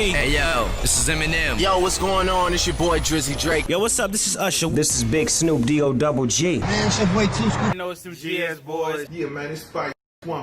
me. Hey yo, this is Eminem. Yo, what's going on? It's your boy Drizzy Drake. Yo, what's up? This is Usher. This is Big Snoop D-O-double-G. Man, it's your boy Too Scoop. You know it's them GS boys. Yeah, man, it's Spike.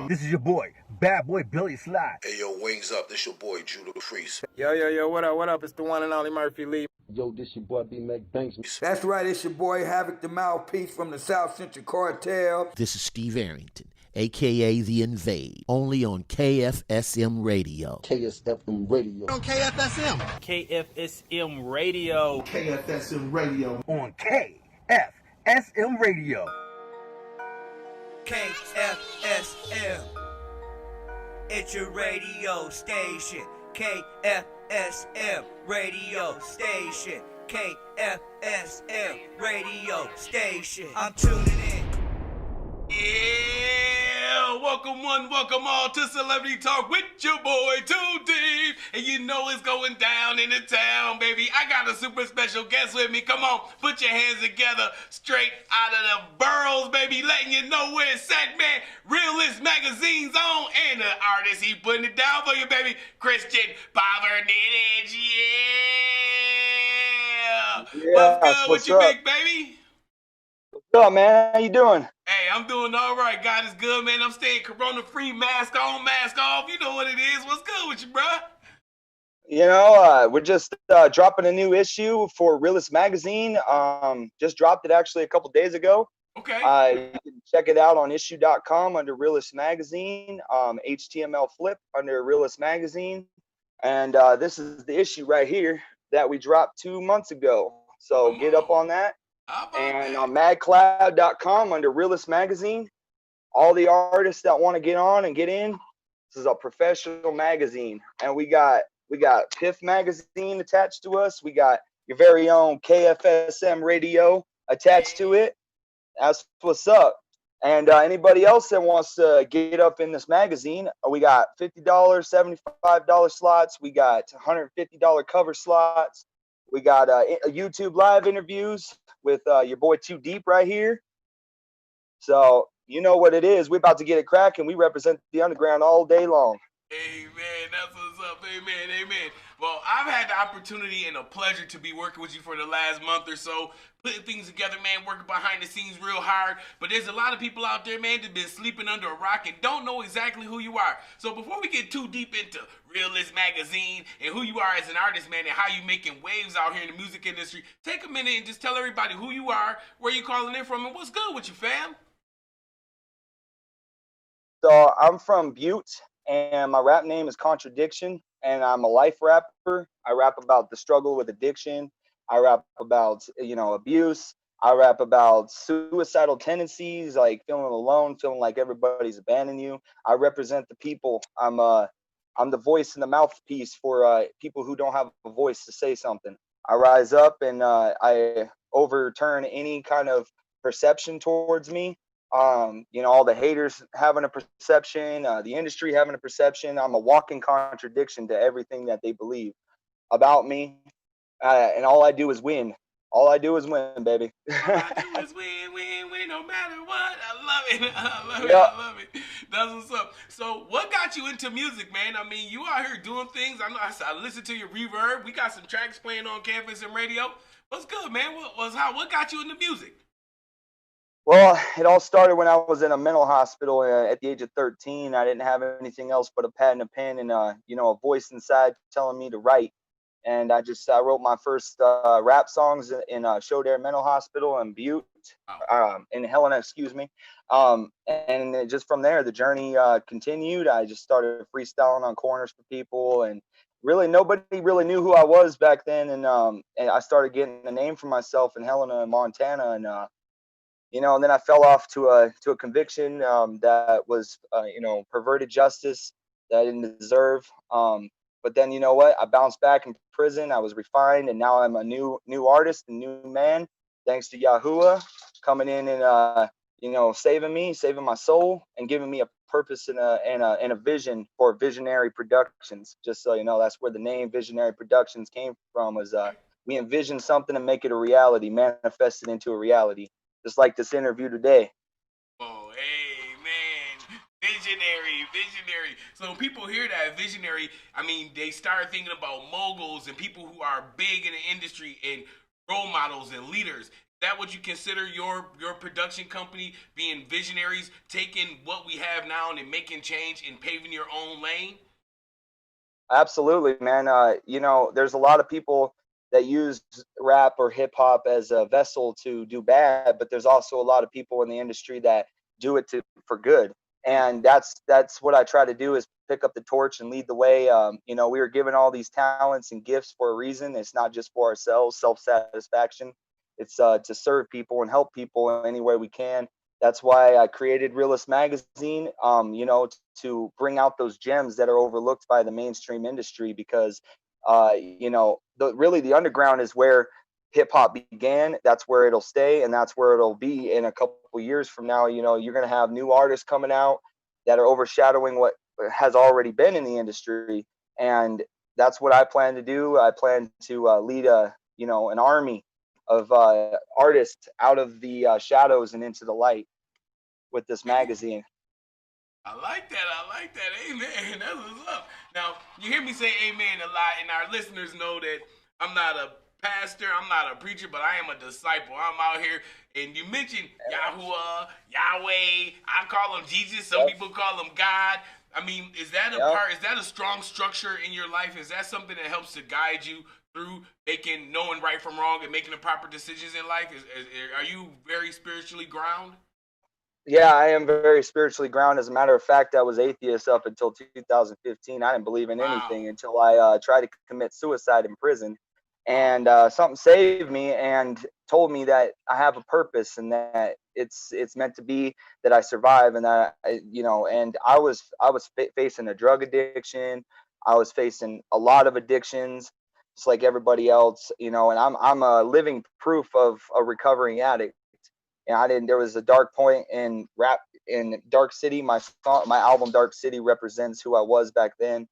This is your boy, Bad Boy Billy Slide. Hey yo, wings up, this your boy Judah Freeze. Yo, what up? It's the one and only Murphy Lee. Yo, this your boy B-Mac Banks. That's right, it's your boy Havoc the Mouthpiece from the South Central Cartel. This is Steve Arrington, a.k.a. The Invade, only on KFSM Radio. KFSM Radio. On KFSM. KFSM Radio. KFSM Radio. On KFSM Radio. KFSM. It's your radio station. KFSM radio station. KFSM radio station. I'm tuning in. Yeah, welcome one, welcome all to Celebrity Talk with your boy Too Deep. And you know it's going down in the town, baby. I got a super special guest with me. Come on, put your hands together, straight out of the boroughs, baby. Letting you know where it's at, man. Realist Magazine's on, and the artist, he putting it down for you, baby. Christian Povrzenich, yeah. What's good with you, big baby? What's up, man? How you doing? Hey, I'm doing all right. God is good, man. I'm staying corona-free, mask on, mask off. You know what it is. What's good with you, bro? You know, we're just dropping a new issue for Realist Magazine. Just dropped it actually a couple days ago. Okay. You can check it out on issue.com under Realist Magazine, HTML flip under Realist Magazine. And this is the issue right here that we dropped 2 months ago. So get up on that. And on madcloud.com under Realist Magazine, all the artists that want to get on and get in, this is a professional magazine. And we got Piff Magazine attached to us. We got your very own KFSM radio attached to it. That's what's up. And anybody else that wants to get up in this magazine, we got $50, $75 slots. We got $150 cover slots. We got YouTube live interviews with your boy Too Deep right here. So you know what it is. We're about to get it cracking. We represent the underground all day long. Amen. That's what's up. Amen. Amen. Well, I've had the opportunity and a pleasure to be working with you for the last month or so, putting things together, man, working behind the scenes real hard. But there's a lot of people out there, man, that been sleeping under a rock and don't know exactly who you are. So before we get too deep into Realist Magazine and who you are as an artist, man, and how you making waves out here in the music industry, take a minute and just tell everybody who you are, where you calling in from, and what's good with you, fam. So I'm from Butte, and my rap name is Contradiction, and I'm a life rapper. I rap about the struggle with addiction. I rap about, abuse. I rap about suicidal tendencies, like feeling alone, feeling like everybody's abandoning you. I represent the people. I'm the voice and the mouthpiece for people who don't have a voice to say something. I rise up and I overturn any kind of perception towards me. All the haters having a perception, the industry having a perception. I'm a walking contradiction to everything that they believe about me. And all I do is win. All I do is win, baby. All I do is win, no matter what. I love it. That's what's up. So what got you into music, man? I mean, you out here doing things. I know I listened to your reverb. We got some tracks playing on KFSM radio. What's good, man? What got you into music? Well, it all started when I was in a mental hospital at the age of 13. I didn't have anything else but a pad and a pen and, a voice inside telling me to write. And I wrote my first rap songs in Shodair Mental Hospital in Butte, in Helena, excuse me. And just from there, the journey continued. I just started freestyling on corners for people, and really nobody really knew who I was back then. And I started getting a name for myself in Helena and Montana, and and then I fell off to a conviction that was perverted justice that I didn't deserve. But then you know what? I bounced back in prison. I was refined, and now I'm a new artist, a new man, thanks to Yahuwah coming in and saving my soul and giving me a purpose and a vision for Visionary Productions. Just so you know, that's where the name Visionary Productions came from. Was we envision something and make it a reality, manifest it into a reality, just like this interview today. Oh, hey, man. Visionary. So when people hear that visionary, I mean, they start thinking about moguls and people who are big in the industry and role models and leaders. Is that what you consider your production company, being visionaries, taking what we have now and making change and paving your own lane? Absolutely, man. You know, there's a lot of people that use rap or hip hop as a vessel to do bad, but there's also a lot of people in the industry that do it for good. And that's what I try to do is pick up the torch and lead the way. You know, we were given all these talents and gifts for a reason. It's not just for ourselves, self satisfaction. It's to serve people and help people in any way we can. That's why I created Realist Magazine, you know, to bring out those gems that are overlooked by the mainstream industry because, you know, really the underground is where hip hop began. That's where it'll stay, and that's where it'll be in a couple years from now. You know, you're going to have new artists coming out that are overshadowing what has already been in the industry, and that's what I plan to do. I plan to lead you know, an army of artists out of the shadows and into the light with this magazine. I like that. I like that. Amen. That's what's up. Now, you hear me say amen a lot, and our listeners know that I'm not a pastor, I'm not a preacher, but I am a disciple. I'm out here, and you mentioned Yahuwah, Yahweh. I call him Jesus. Some people call him God. I mean, is that a part? Is that a strong structure in your life? Is that something that helps to guide you through knowing right from wrong and making the proper decisions in life? Are you very spiritually grounded? Yeah, I am very spiritually grounded. As a matter of fact, I was atheist up until 2015. I didn't believe in anything until I tried to commit suicide in prison. And something saved me and told me that I have a purpose and that it's meant to be, that I survive, and that you know. And I was facing a drug addiction. I was facing a lot of addictions, just like everybody else, you know. And I'm a living proof of a recovering addict. And I didn't. There was a dark point in rap in Dark City. My album Dark City represents who I was back then.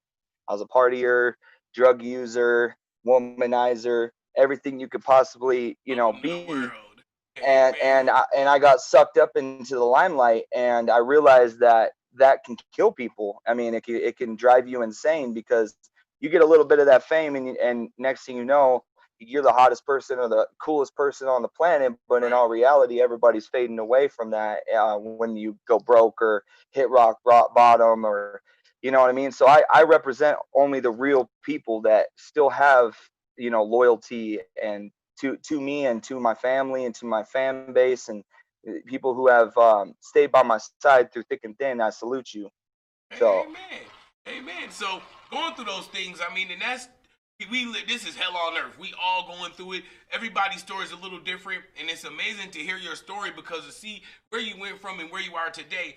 I was a partier, drug user, womanizer, everything you could possibly, you know, be. And I got sucked up into the limelight, and I realized that can kill people. I mean, it can drive you insane because you get a little bit of that fame, and next thing you know, you're the hottest person or the coolest person on the planet, but in all reality, everybody's fading away from that when you go broke or hit rock bottom, or you know what I mean. So I represent only the real people that still have, you know, loyalty and to me and to my family and to my fan base, and people who have stayed by my side through thick and thin. I salute you. So Amen. So going through those things, I mean, and that's this is hell on earth. We all going through it. Everybody's story is a little different, and it's amazing to hear your story because to see where you went from and where you are today.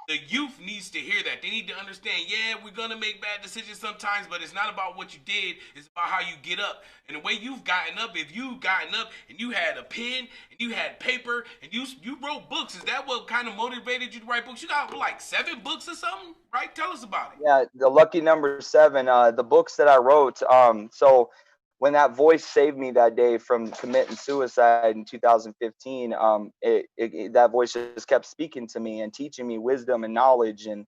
The youth needs to hear that. They need to understand, yeah, we're going to make bad decisions sometimes, but it's not about what you did. It's about how you get up. And the way you've gotten up, if you've gotten up and you had a pen and you had paper and you wrote books, is that what kind of motivated you to write books? You got like 7 books or something, right? Tell us about it. Yeah, the lucky number 7, the books that I wrote. So when that voice saved me that day from committing suicide in 2015, that voice just kept speaking to me and teaching me wisdom and knowledge, and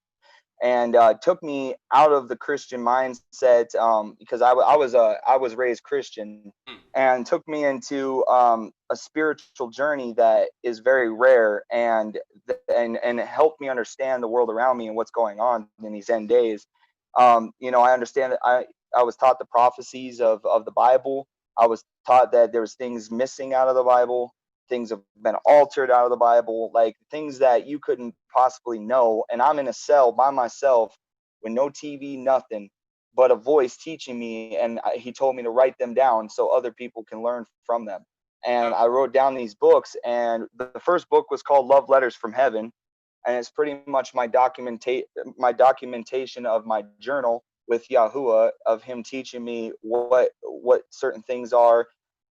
took me out of the Christian mindset, because I was raised Christian, and took me into a spiritual journey that is very rare, and helped me understand the world around me and what's going on in these end days. You know, I understand that I was taught the prophecies of the Bible. I was taught that there was things missing out of the Bible. Things have been altered out of the Bible, like things that you couldn't possibly know. And I'm in a cell by myself with no TV, nothing, but a voice teaching me. And he told me to write them down so other people can learn from them. And I wrote down these books. And the first book was called Love Letters from Heaven. And it's pretty much my documentation of my journal with Yahuwah, of him teaching me what certain things are,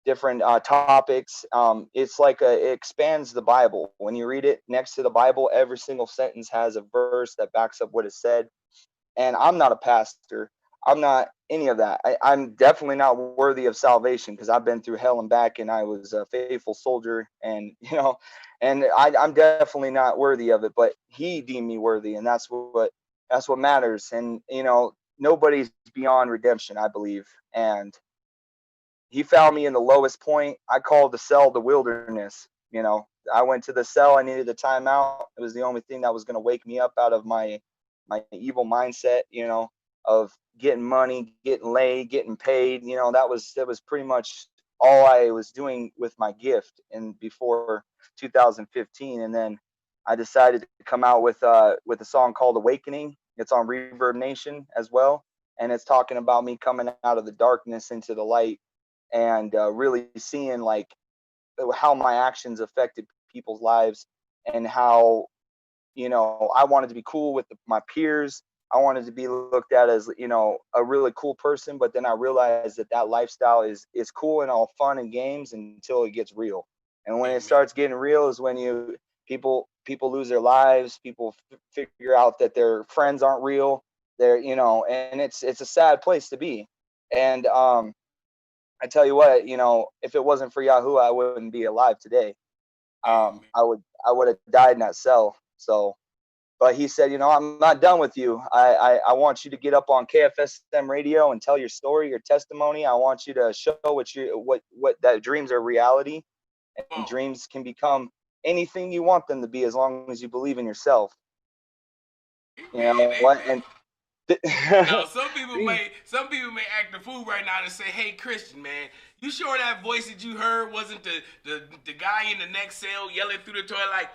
different topics. It's like it expands the Bible. When you read it next to the Bible, every single sentence has a verse that backs up what is said. And I'm not a pastor. I'm not any of that. I'm definitely not worthy of salvation because I've been through hell and back, and I was a faithful soldier, and you know, and I'm definitely not worthy of it. But he deemed me worthy, and that's what That's what matters. And, you know, nobody's beyond redemption, I believe. And he found me in the lowest point. I called the cell the wilderness. You know, I went to the cell. I needed a timeout. It was the only thing that was going to wake me up out of my evil mindset, you know, of getting money, getting laid, getting paid. You know, that was pretty much all I was doing with my gift. And before 2015, and then I decided to come out with a song called Awakening. It's on Reverb Nation as well, and it's talking about me coming out of the darkness into the light, and really seeing like how my actions affected people's lives, and how, you know, I wanted to be cool with my peers. I wanted to be looked at as, you know, a really cool person. But then I realized that lifestyle is cool and all fun and games until it gets real. And when it starts getting real is when people lose their lives. People figure out that their friends aren't real. They're, you know, and it's a sad place to be. And I tell you what, you know, if it wasn't for Yahoo, I wouldn't be alive today. I would have died in that cell. So, but he said, you know, I'm not done with you. I want you to get up on KFSM radio and tell your story, your testimony. I want you to show what that dreams are reality, and dreams can become anything you want them to be as long as you believe in yourself. You know what? And now some people may act the fool right now and say, "Hey, Christian, man, you sure that voice that you heard wasn't the guy in the next cell yelling through the toilet like,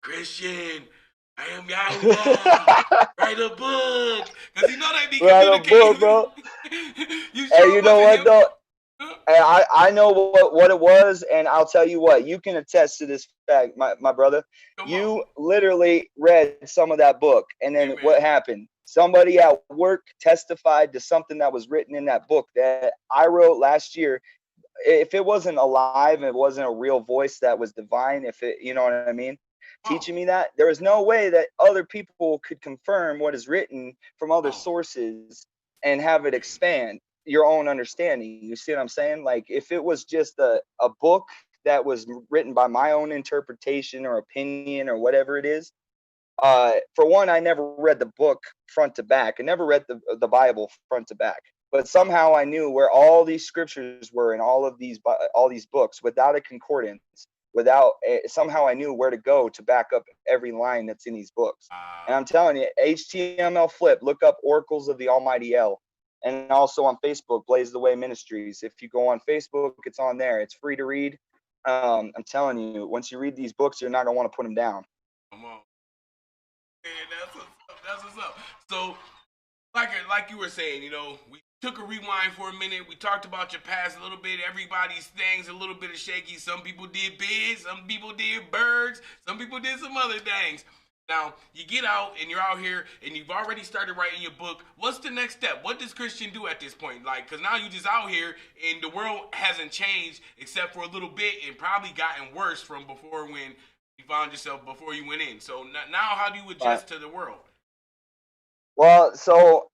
Christian, I am Yahoo, write a book," because you know they be communicating. Write a book, bro. You sure you know what, though? I know what it was, and I'll tell you what, you can attest to this fact, my brother. You literally read some of that book, and then what happened? Somebody at work testified to something that was written in that book that I wrote last year. If it wasn't alive, it wasn't a real voice that was divine, if it, you know what I mean? Teaching me that, there was no way that other people could confirm what is written from other sources and have it expand your own understanding. You see what I'm saying? Like, if it was just a book that was written by my own interpretation or opinion or whatever it is, for one, I never read the book front to back. I never read the Bible front to back. But somehow I knew where all these scriptures were in all these books without a concordance. Somehow I knew where to go to back up every line that's in these books. And I'm telling you, HTML flip, look up Oracles of the Almighty El. And also on Facebook, Blaze the Way Ministries. If you go on Facebook, it's on there. It's free to read. I'm telling you, once you read these books, you're not going to want to put them down. Come on. Man, that's what's up. So, like you were saying, you know, we took a rewind for a minute. We talked about your past a little bit. Everybody's things a little bit of shaky. Some people did biz, some people did birds, some people did some other things. Now, you get out and you're out here and you've already started writing your book. What's the next step? What does Christian do at this point? Like, because now you're just out here and the world hasn't changed except for a little bit and probably gotten worse from before when you found yourself before you went in. So now how do you adjust to the world? Well, so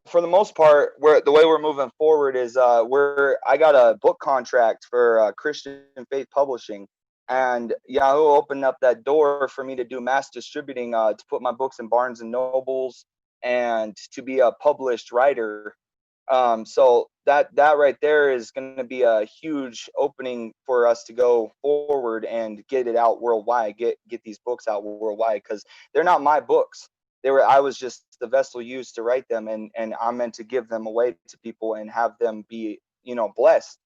for the most part, the way we're moving forward is I got a book contract for Christian Faith Publishing, and Yahoo opened up that door for me to do mass distributing, to put my books in Barnes and Nobles, and to be a published writer. So that right there is going to be a huge opening for us to go forward and get it out worldwide, get these books out worldwide, because they're not my books. I was just the vessel used to write them, and I'm meant to give them away to people and have them be, you know, blessed,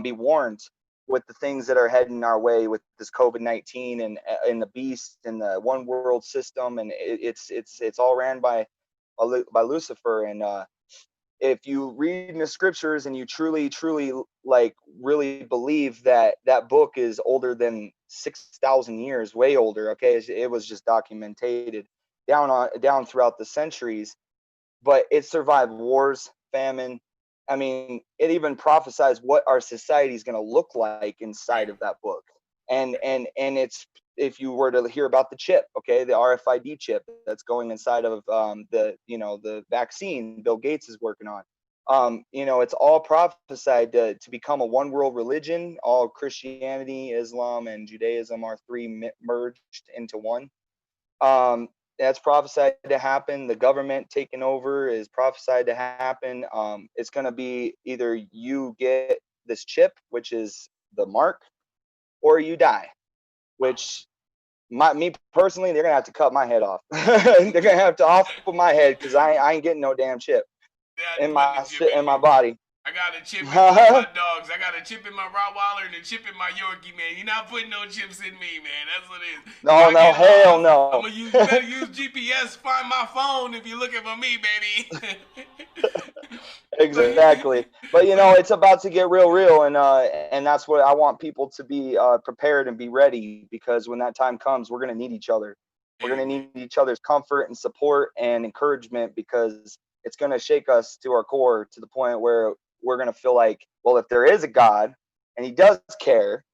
be warned with the things that are heading our way with this COVID-19 and the beast and the one world system, and it's all ran by Lucifer. And if you read in the scriptures and you truly like really believe that book is older than 6,000 years, way older, okay, it was just documented down throughout the centuries, but it survived wars, famine. I mean, it even prophesies what our society is going to look like inside of that book. And it's, if you were to hear about the chip, okay, the RFID chip that's going inside of the vaccine Bill Gates is working on. You know, it's all prophesied to become a one world religion. All Christianity, Islam, and Judaism are three merged into one. that's prophesied to happen. The government taking over is prophesied to happen. It's going to be either you get this chip, which is the mark, or you die, which me personally, they're going to have to cut my head off. They're going to have to off with my head because I ain't getting no damn chip in my body. I got a chip in my hot dogs. I got a chip in my Rottweiler and a chip in my Yorkie, man. You're not putting no chips in me, man. That's what it is. No, hell no. I'm gonna you better use GPS, find my phone if you're looking for me, baby. Exactly. But it's about to get real, and that's what I want people to be prepared and be ready, because when that time comes, we're gonna need each other. We're gonna need each other's comfort and support and encouragement, because it's gonna shake us to our core, to the point where we're going to feel like, well, if there is a God and he does care,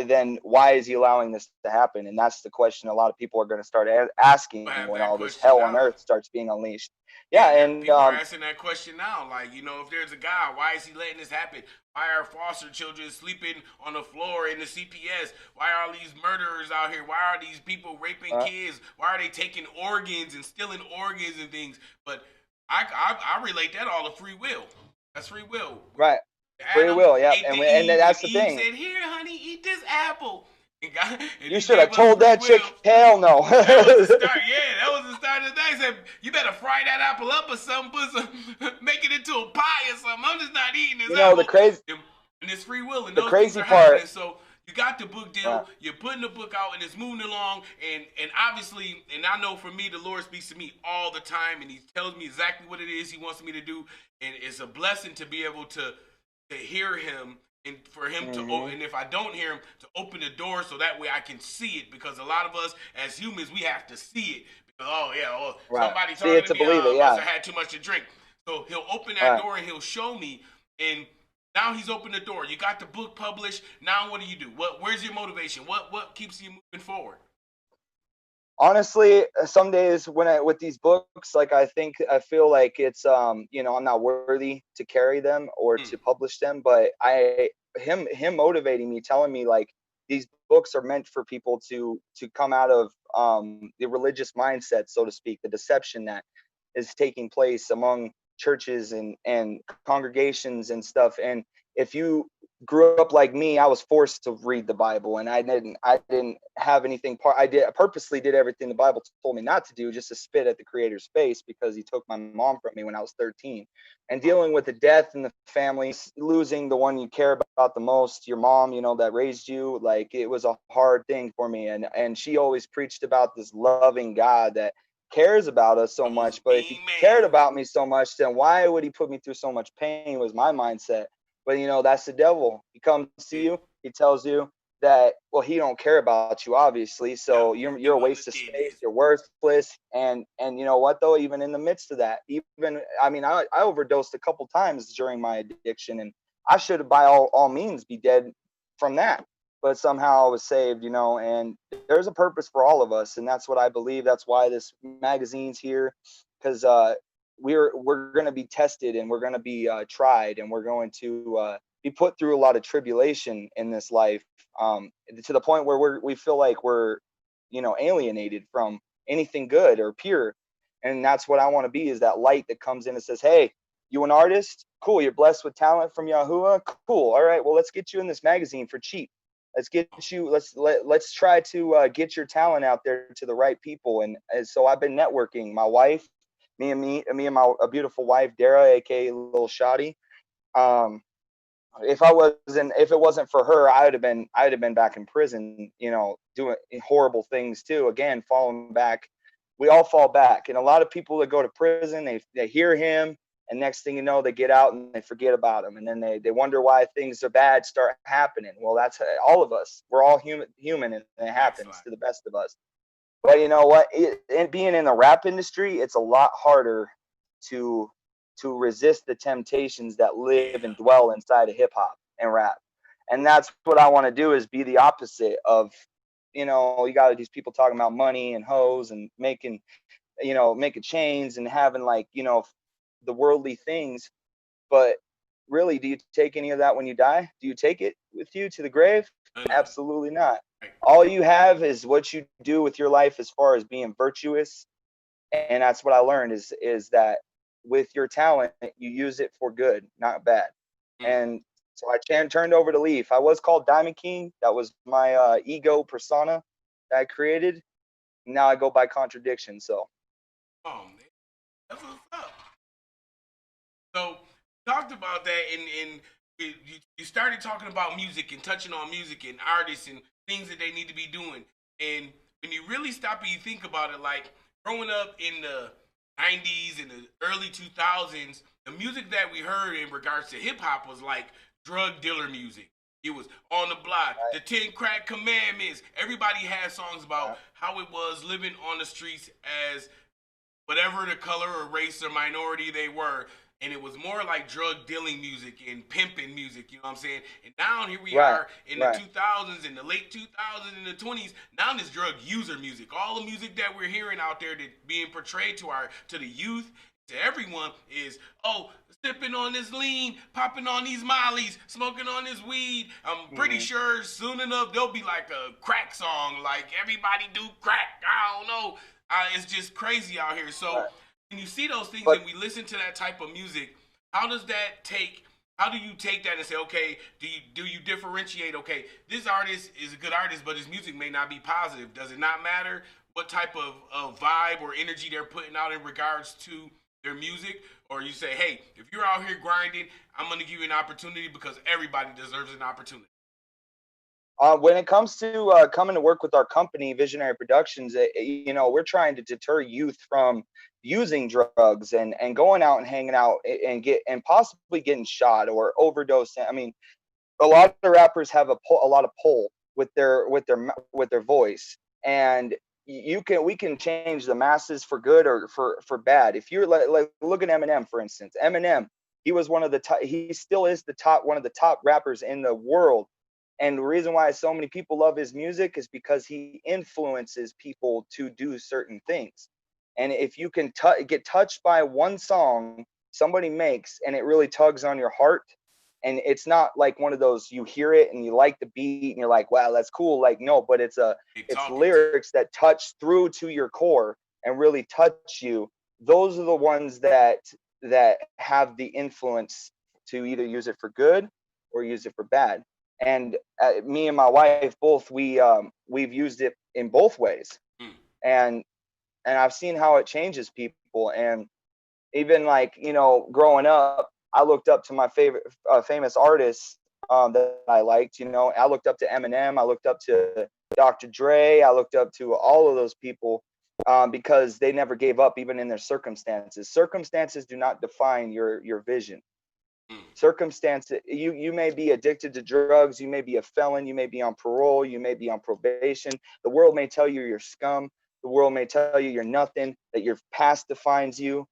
then why is he allowing this to happen? And that's the question a lot of people are going to start asking when all this hell on earth starts being unleashed. Yeah, and people are asking that question now. Like, if there's a God, why is he letting this happen? Why are foster children sleeping on the floor in the CPS? Why are all these murderers out here? Why are these people raping kids? Why are they taking organs and stealing organs and things? But I relate that all to free will. That's free will. Right. Free will, yeah. And that's the thing. He said, here, honey, eat this apple. And you should have told that chick, hell no. That was the start. Yeah, that was the start of the day. He said, you better fry that apple up or something, make it into a pie or something. I'm just not eating this apple. The crazy... And it's free will. And the those crazy things are part... happening. So you got the book deal, you're putting the book out, and it's moving along, and obviously, and I know for me, the Lord speaks to me all the time, and he tells me exactly what it is he wants me to do, and it's a blessing to be able to hear him, and for him to, and if I don't hear him, to open the door so that way I can see it, because a lot of us, as humans, we have to see it, because, somebody talking to me, I had too much to drink. So he'll open that door, and he'll show me, and now he's opened the door. You got the book published. Now what do you do? Where's your motivation? What keeps you moving forward? Honestly, some days with these books, like I feel like it's I'm not worthy to carry them or to publish them, but him motivating me, telling me like these books are meant for people to come out of the religious mindset, so to speak, the deception that is taking place among churches and congregations and stuff. And if you grew up like me, I was forced to read the Bible, and I didn't have anything I purposely did everything the Bible told me not to do, just to spit at the Creator's face, because he took my mom from me when I was 13. And dealing with the death in the family, losing the one you care about the most, your mom, that raised you, like it was a hard thing for me. And she always preached about this loving God that cares about us so much. But if he cared about me so much, then why would he put me through so much pain, was my mindset. But that's the devil. He comes to you, he tells you that, well, he don't care about you, obviously, so you're a waste of space, you're worthless. And you know what though, even in the midst of that, I overdosed a couple times during my addiction, and I should by all means be dead from that, but somehow I was saved, and there's a purpose for all of us, and that's what I believe. That's why this magazine's here, because we're going to be tested, and we're going to be tried, and we're going to be put through a lot of tribulation in this life, to the point where we feel like we're alienated from anything good or pure. And that's what I want to be, is that light that comes in and says, hey, you an artist? Cool. You're blessed with talent from Yahuwah? Cool. All right, well, let's get you in this magazine for cheap. Let's try to get your talent out there to the right people. And so I've been networking. My wife, me and my beautiful wife, Dara, aka Little Shotty. If it wasn't for her, I'd have been back in prison, doing horrible things too. Again, falling back. We all fall back. And a lot of people that go to prison, they hear him, and next thing you know, they get out and they forget about him. And then they wonder why things are bad start happening. Well, that's all of us. We're all human, and it happens to the best of us. But you know what? Being in the rap industry, it's a lot harder to resist the temptations that live and dwell inside of hip hop and rap. And that's what I want to do, is be the opposite of, you got these people talking about money and hoes and making chains and having the worldly things. But really, do you take any of that when you die? Do you take it with you to the grave? Absolutely not. All you have is what you do with your life as far as being virtuous. And that's what I learned is that with your talent, you use it for good, not bad. And so I turned over to Leaf. I was called Diamond King. That was my ego persona that I created. Now I go by contradiction. So. Oh man, that's what's up. So talked about that, and you started talking about music and touching on music and artists and things that they need to be doing. And when you really stop and you think about it, like growing up in the 90s and the early 2000s, the music that we heard in regards to hip hop was like drug dealer music. It was On the Block, the 10 Crack Commandments. Everybody had songs about how it was living on the streets as whatever the color or race or minority they were. And it was more like drug dealing music and pimping music, you know what I'm saying? And now here we are in the 2000s, in the late 2000s, in the 20s. Now this drug user music, all the music that we're hearing out there that being portrayed to the youth, to everyone is, oh, sipping on this lean, popping on these mollies, smoking on this weed. I'm pretty sure soon enough there'll be like a crack song, like everybody do crack. I don't know. It's just crazy out here. So when you see those things and we listen to that type of music, how do you take that and say, okay, do you differentiate, okay, this artist is a good artist, but his music may not be positive. Does it not matter what type of vibe or energy they're putting out in regards to their music? Or you say, hey, if you're out here grinding, I'm going to give you an opportunity because everybody deserves an opportunity. When it comes to coming to work with our company, Visionary Productions, we're trying to deter youth from using drugs and going out and hanging out and possibly getting shot or overdosing. I mean, a lot of rappers have a lot of pull with their voice, and we can change the masses for good or for bad. If you're like look at Eminem, for instance. Eminem, he was one of the top, he still is one of the top rappers in the world. And the reason why so many people love his music is because he influences people to do certain things. And if you can get touched by one song somebody makes and it really tugs on your heart, and it's not like one of those you hear it and you like the beat and you're like, wow, that's cool. Like, no, but it's lyrics that touch through to your core and really touch you. Those are the ones that have the influence to either use it for good or use it for bad. And me and my wife both, we've used it in both ways, and I've seen how it changes people. And even like, growing up, I looked up to my favorite famous artists that I liked. I looked up to Eminem, I looked up to Dr. Dre, I looked up to all of those people because they never gave up, even in their circumstances. Circumstances do not define your vision. Circumstances, you may be addicted to drugs, you may be a felon, you may be on parole, you may be on probation. The world may tell you you're scum, the world may tell you you're nothing, that your past defines you,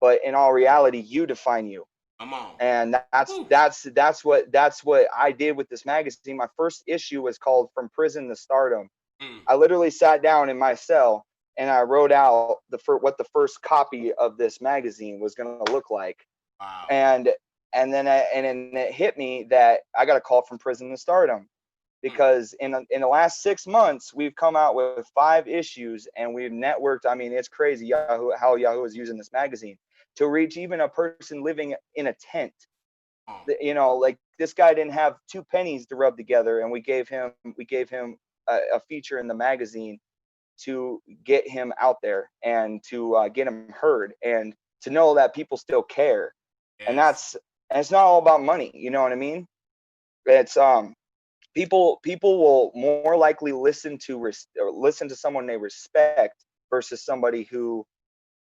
but in all reality, you define you. Come on. And that's what I did with this magazine. My first issue was called From Prison to Stardom. I literally sat down in my cell and I wrote out what the first copy of this magazine was going to look like. Wow. And then it hit me that I got a call from Prison to Stardom, because in the last 6 months we've come out with 5 issues and we've networked. I mean, it's crazy how Yahoo is using this magazine to reach even a person living in a tent. Like this guy didn't have 2 pennies to rub together, and we gave him a feature in the magazine to get him out there and to get him heard and to know that people still care. Yes. And it's not all about money, you know what I mean? It's people will more likely listen to someone they respect versus somebody who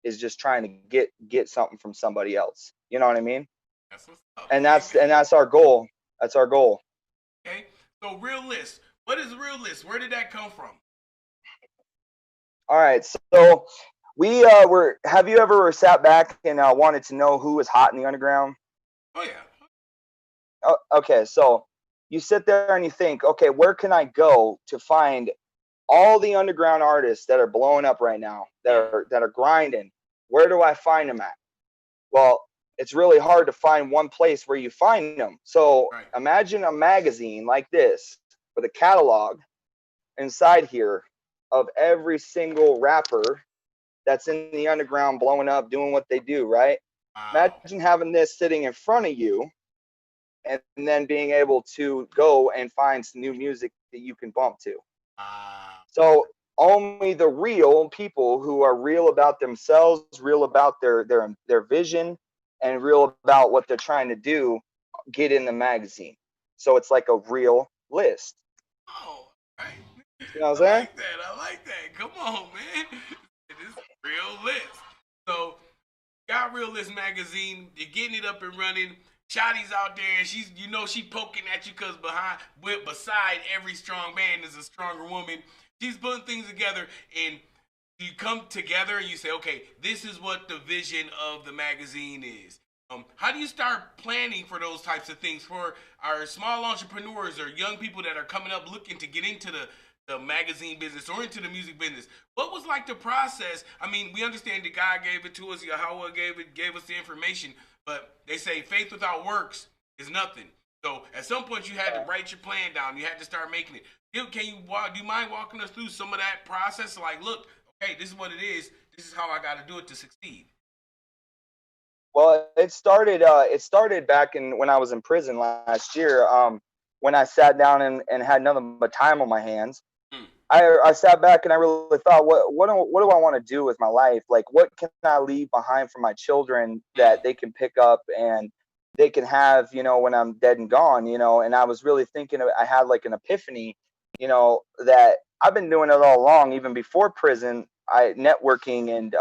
is just trying to get something from somebody else. You know what I mean? That's what's up. And that's our goal. That's our goal. Okay. So Real List. What is Real List? Where did that come from? All right. So we have you ever sat back and wanted to know who was hot in the underground? Oh yeah. Oh, okay. So you sit there and you think, okay, where can I go to find all the underground artists that are blowing up right now, that are grinding? Where do I find them at? Well, it's really hard to find one place where you find them. So imagine a magazine like this with a catalog, inside here of every single rapper that's in the underground blowing up, doing what they do, right? Wow. Imagine having this sitting in front of you and then being able to go and find some new music that you can bump to. Wow. So only the real people who are real about themselves, real about their vision, and real about what they're trying to do get in the magazine. So it's like a real list. Oh, right. You know what I I'm saying? like that. I like that. Come on, man. This is Real List. So, got Real List magazine. You're getting it up and running. Shotty's out there, and she's, she poking at you because beside every strong man is a stronger woman. She's putting things together, and you come together and you say, okay, this is what the vision of the magazine is. How do you start planning for those types of things for our small entrepreneurs or young people that are coming up looking to get into the magazine business or into the music business? What was like the process? I mean, we understand that God gave it to us, Yahweh gave us the information, but they say faith without works is nothing. So at some point you had to write your plan down. You had to start making it. Do you mind walking us through some of that process? Like, look, okay, this is what it is. This is how I got to do it to succeed. Well, it started back when I was in prison last year. When I sat down and had nothing but time on my hands. I sat back and I really thought, what do I want to do with my life? Like, what can I leave behind for my children that they can pick up and they can have, when I'm dead and gone, And I was really thinking, I had like an epiphany, that I've been doing it all along, even before prison. Networking, and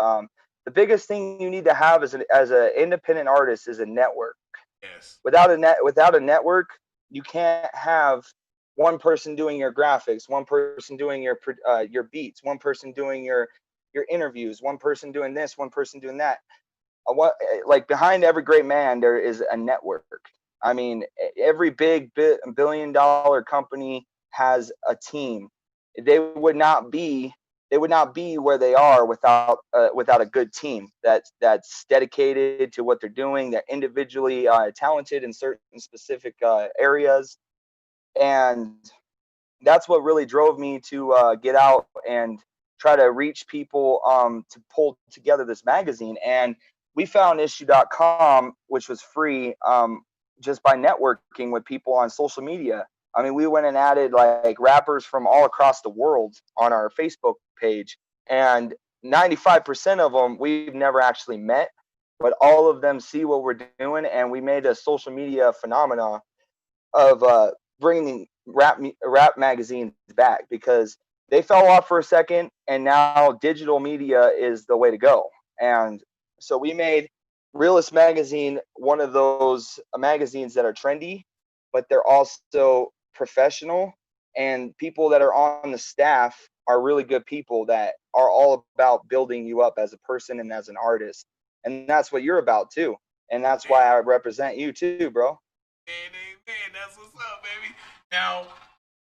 the biggest thing you need to have as an independent artist is a network. Yes. Without a network, you can't have one person doing your graphics, one person doing your beats, one person doing your interviews, one person doing this, one person doing that. Like behind every great man, there is a network. I mean, every big billion-dollar company has a team. They would not be where they are without a good team that's dedicated to what they're doing. They're individually talented in certain specific areas. And that's what really drove me to get out and try to reach people to pull together this magazine. And we found issue.com, which was free, just by networking with people on social media. I mean, we went and added like rappers from all across the world on our Facebook page, and 95% of them we've never actually met, but all of them see what we're doing, and we made a social media phenomena of bringing rap magazines back, because they fell off for a second, and now digital media is the way to go. And so we made Realist Magazine one of those magazines that are trendy, but they're also professional, and people that are on the staff are really good people that are all about building you up as a person and as an artist. And that's what you're about too. And that's why I represent you too, bro. Man, that's what's up, baby. Now,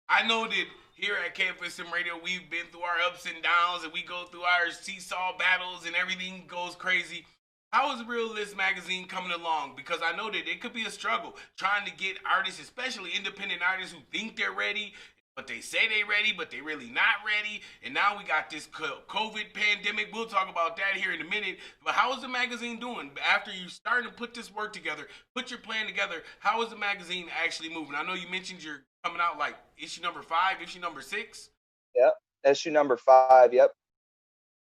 I know that here at KFSM Radio, we've been through our ups and downs, and we go through our seesaw battles, and everything goes crazy. How is Real List Magazine coming along? Because I know that it could be a struggle trying to get artists, especially independent artists who think they're ready, but they say they're ready, but they're really not ready. And now we got this COVID pandemic. We'll talk about that here in a minute. But how is the magazine doing? After you starting to put this work together, put your plan together, how is the magazine actually moving? I know you mentioned you're coming out like issue number 5, issue number 6. Yep, issue number 5. Yep.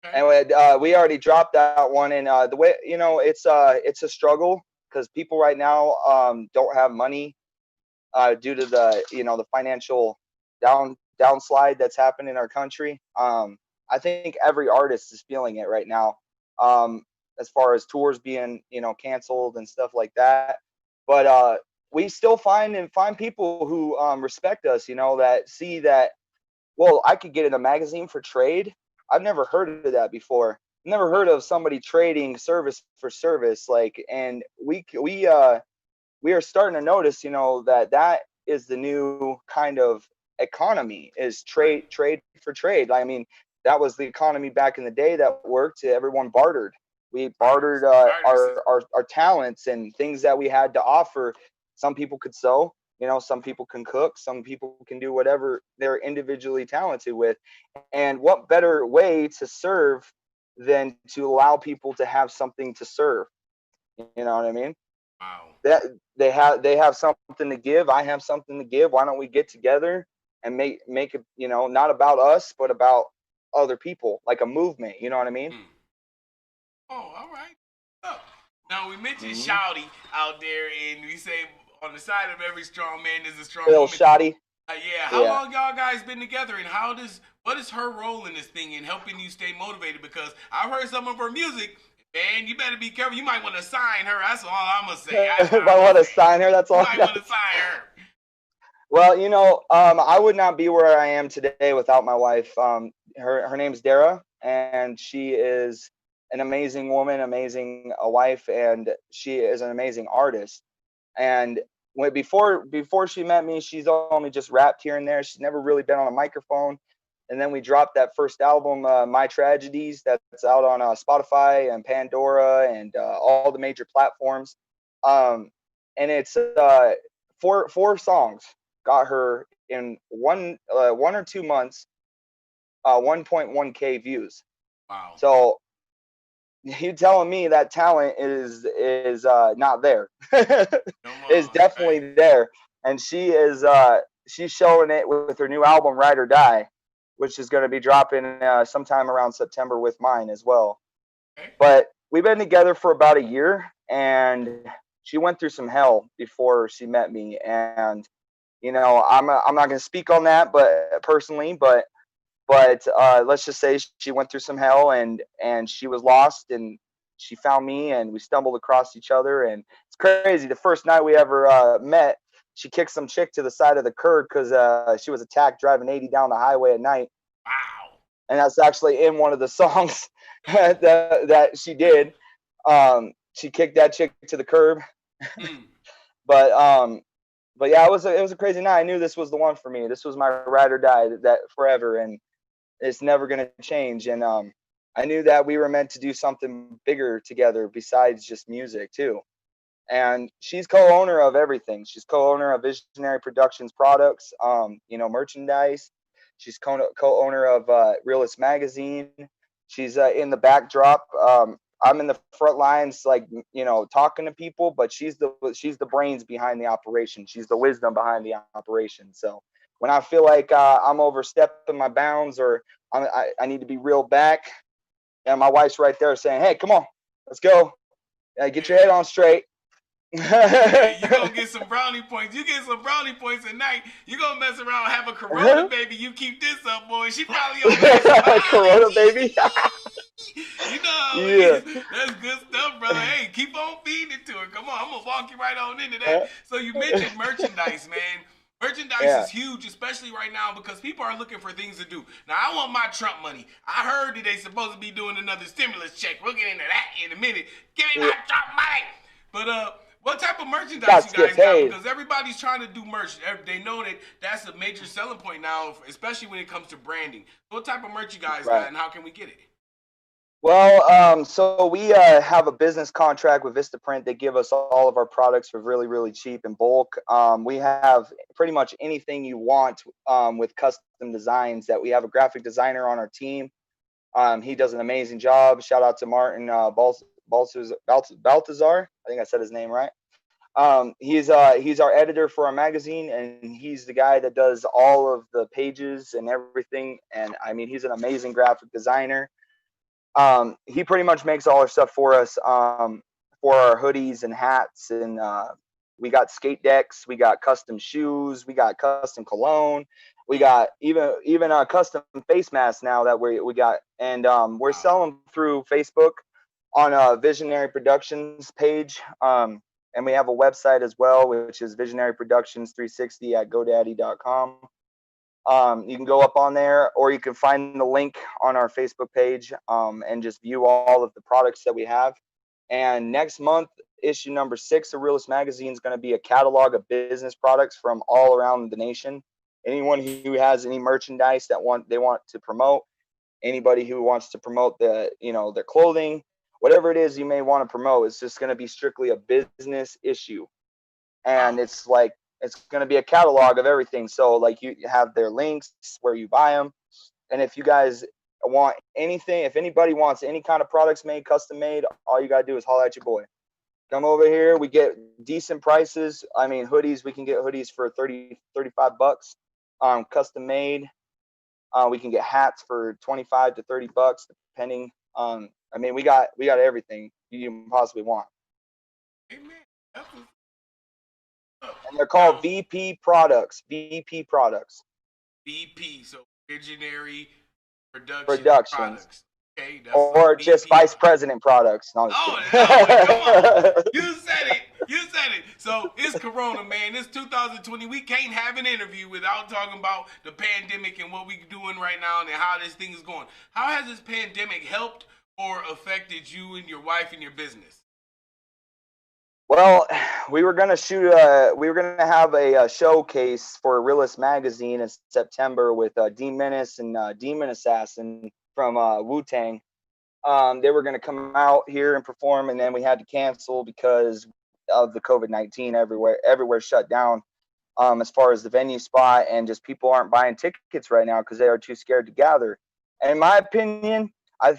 Okay. And we already dropped that one, and the way it's a struggle because people right now don't have money due to the financial downslide that's happened in our country. I think every artist is feeling it right now, as far as tours being canceled and stuff like that. But we still find people who respect us, that see that, well, I could get in a magazine for trade. I've never heard of that before. Never heard of somebody trading service for service. And we are starting to notice, that is the new kind of economy, is trade for trade. I mean, that was the economy back in the day that worked. Everyone bartered. We bartered our talents and things that we had to offer. Some people could sew, You know, some people can cook, some people can do whatever they're individually talented with. And what better way to serve than to allow people to have something to serve? You know what I mean? Wow. That they have something to give. I have something to give. Why don't we get together and make it, you know, not about us, but about other people, like a movement. You know what I mean? Oh, all right. Oh. Now we mentioned Shouty out there, and we say on the side of every strong man is a strong Bill woman. Shotty. Yeah. How long y'all guys been together, and what is her role in this thing in helping you stay motivated? Because I've heard some of her music. Man, you better be careful. You might want to sign her. That's all I'm gonna say. If I want to sign her, that's all. You might want to sign her. Well, you know, I would not be where I am today without my wife. Her name's Dara, and she is an amazing woman, amazing wife, and she is an amazing artist. And before she met me, she's only just rapped here and there. She's never really been on a microphone. And then we dropped that first album, My Tragedies, that's out on Spotify and Pandora and all the major platforms. And it's four songs got her in one or 2 months, 1.1K views. Wow. So you telling me that talent is not there? Is definitely there, and she's showing it with her new album Ride or Die, which is going to be dropping sometime around September with mine as well. But we've been together for about a year, and she went through some hell before she met me. And you know, I'm not going to speak on that, but personally, but let's just say she went through some hell, and she was lost, and she found me, and we stumbled across each other. And it's crazy. The first night we ever met, she kicked some chick to the side of the curb because she was attacked driving 80 down the highway at night. Wow. And that's actually in one of the songs that she did. She kicked that chick to the curb. But yeah, it was a crazy night. I knew this was the one for me. This was my ride or die that forever, and it's never going to change. And I knew that we were meant to do something bigger together besides just music too. And she's co-owner of everything. She's co-owner of Visionary Productions products, you know, merchandise. She's co-owner of Realist Magazine. She's in the backdrop. I'm in the front lines, like, you know, talking to people, but she's the brains behind the operation. She's the wisdom behind the operation. So when I feel like I'm overstepping my bounds, or I need to be reeled back, and my wife's right there saying, "Hey, come on, let's go. Get your head on straight." Hey, you gonna get some brownie points. You get some brownie points at night. You gonna mess around and have a Corona baby. You keep this up, boy. She probably Corona baby. You know, yeah, that's good stuff, brother. Hey, keep on feeding it to her. Come on, I'm gonna walk you right on into that. So you mentioned merchandise, man. Merchandise is huge, especially right now, because people are looking for things to do. Now, I want my Trump money. I heard that they supposed to be doing another stimulus check. We'll get into that in a minute. Give me my Trump money. But what type of merchandise you guys got? Because everybody's trying to do merch. They know that that's a major selling point now, especially when it comes to branding. What type of merch you guys got, and how can we get it? Well, so we have a business contract with Vistaprint. They give us all of our products for really, really cheap in bulk. We have pretty much anything you want with custom designs. That we have a graphic designer on our team. He does an amazing job. Shout out to Martin Baltazar. I think I said his name right. He's our editor for our magazine, and he's the guy that does all of the pages and everything. And I mean, he's an amazing graphic designer. He pretty much makes all our stuff for us, for our hoodies and hats, and we got skate decks, we got custom shoes, we got custom cologne, we got even a custom face mask now that we got, and we're selling through Facebook on a Visionary Productions page, and we have a website as well, which is visionaryproductions360 at godaddy.com. You can go up on there, or you can find the link on our Facebook page, and just view all of the products that we have. And next month, issue number 6 of Realist Magazine is going to be a catalog of business products from all around the nation. Anyone who has any merchandise that they want to promote, anybody who wants to promote their clothing, whatever it is you may want to promote, it's just going to be strictly a business issue. And it's like It's going to be a catalog of everything. So like you have their links where you buy them. And if you guys want anything, if anybody wants any kind of products made, custom made, all you got to do is holler at your boy. Come over here. We get decent prices. I mean, hoodies, we can get hoodies for 30, 35 bucks. Custom made. We can get hats for 25 to 30 bucks, depending. I mean, we got everything you can possibly want. Amen. And they're called VP products. VP products. VP, so Visionary Productions. Products. Okay, that's or just vice president products. No, come on. You said it. You said it. So it's Corona, man. It's 2020. We can't have an interview without talking about the pandemic and what we're doing right now and how this thing is going. How has this pandemic helped or affected you and your wife and your business? Well, we were gonna have a showcase for Realist Magazine in September with D Menace and Demon Assassin from Wu-Tang. They were gonna come out here and perform, and then we had to cancel because of the COVID-19. Everywhere shut down. As far as the venue spot, and just people aren't buying tickets right now because they are too scared to gather. And in my opinion, I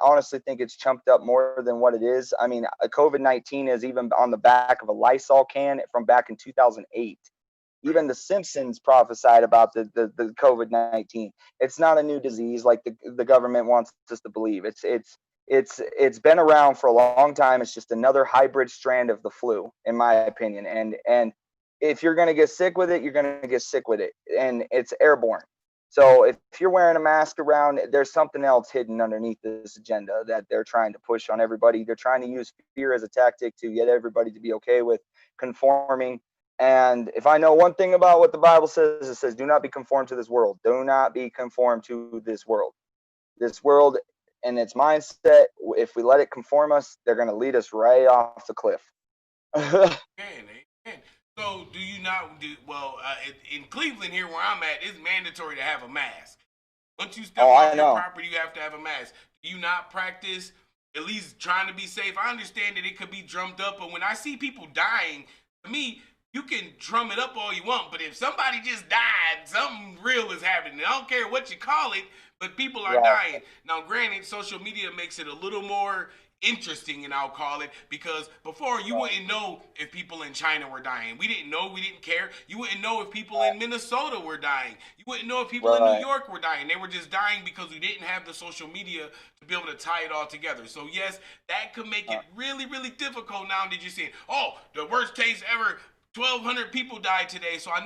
honestly think it's chumped up more than what it is. I mean, COVID-19 is even on the back of a Lysol can from back in 2008. Even The Simpsons prophesied about the COVID-19. It's not a new disease like the government wants us to believe. It's been around for a long time. It's just another hybrid strand of the flu, in my opinion. And if you're gonna get sick with it, you're gonna get sick with it, and it's airborne. So if you're wearing a mask around, there's something else hidden underneath this agenda that they're trying to push on everybody. They're trying to use fear as a tactic to get everybody to be okay with conforming. And if I know one thing about what the Bible says, it says, do not be conformed to this world. Do not be conformed to this world. This world and its mindset, if we let it conform us, they're going to lead us right off the cliff. Amen. So do you not do well in Cleveland here where I'm at? It's mandatory to have a mask. Once you step off your property, you have to have a mask. Do you not practice at least trying to be safe? I understand that it could be drummed up, but when I see people dying, to me, you can drum it up all you want, but if somebody just died, something real is happening. I don't care what you call it, but people are dying. Now, granted, social media makes it a little more interesting, and I'll call it, because before you wouldn't know if people in China were dying. We didn't know. We didn't care. You wouldn't know if people in Minnesota were dying. You wouldn't know if people in New York were dying. They were just dying because we didn't have the social media to be able to tie it all together. So yes, that could make it really, really difficult now that you're seeing, oh, the worst case ever, 1,200 people died today. So I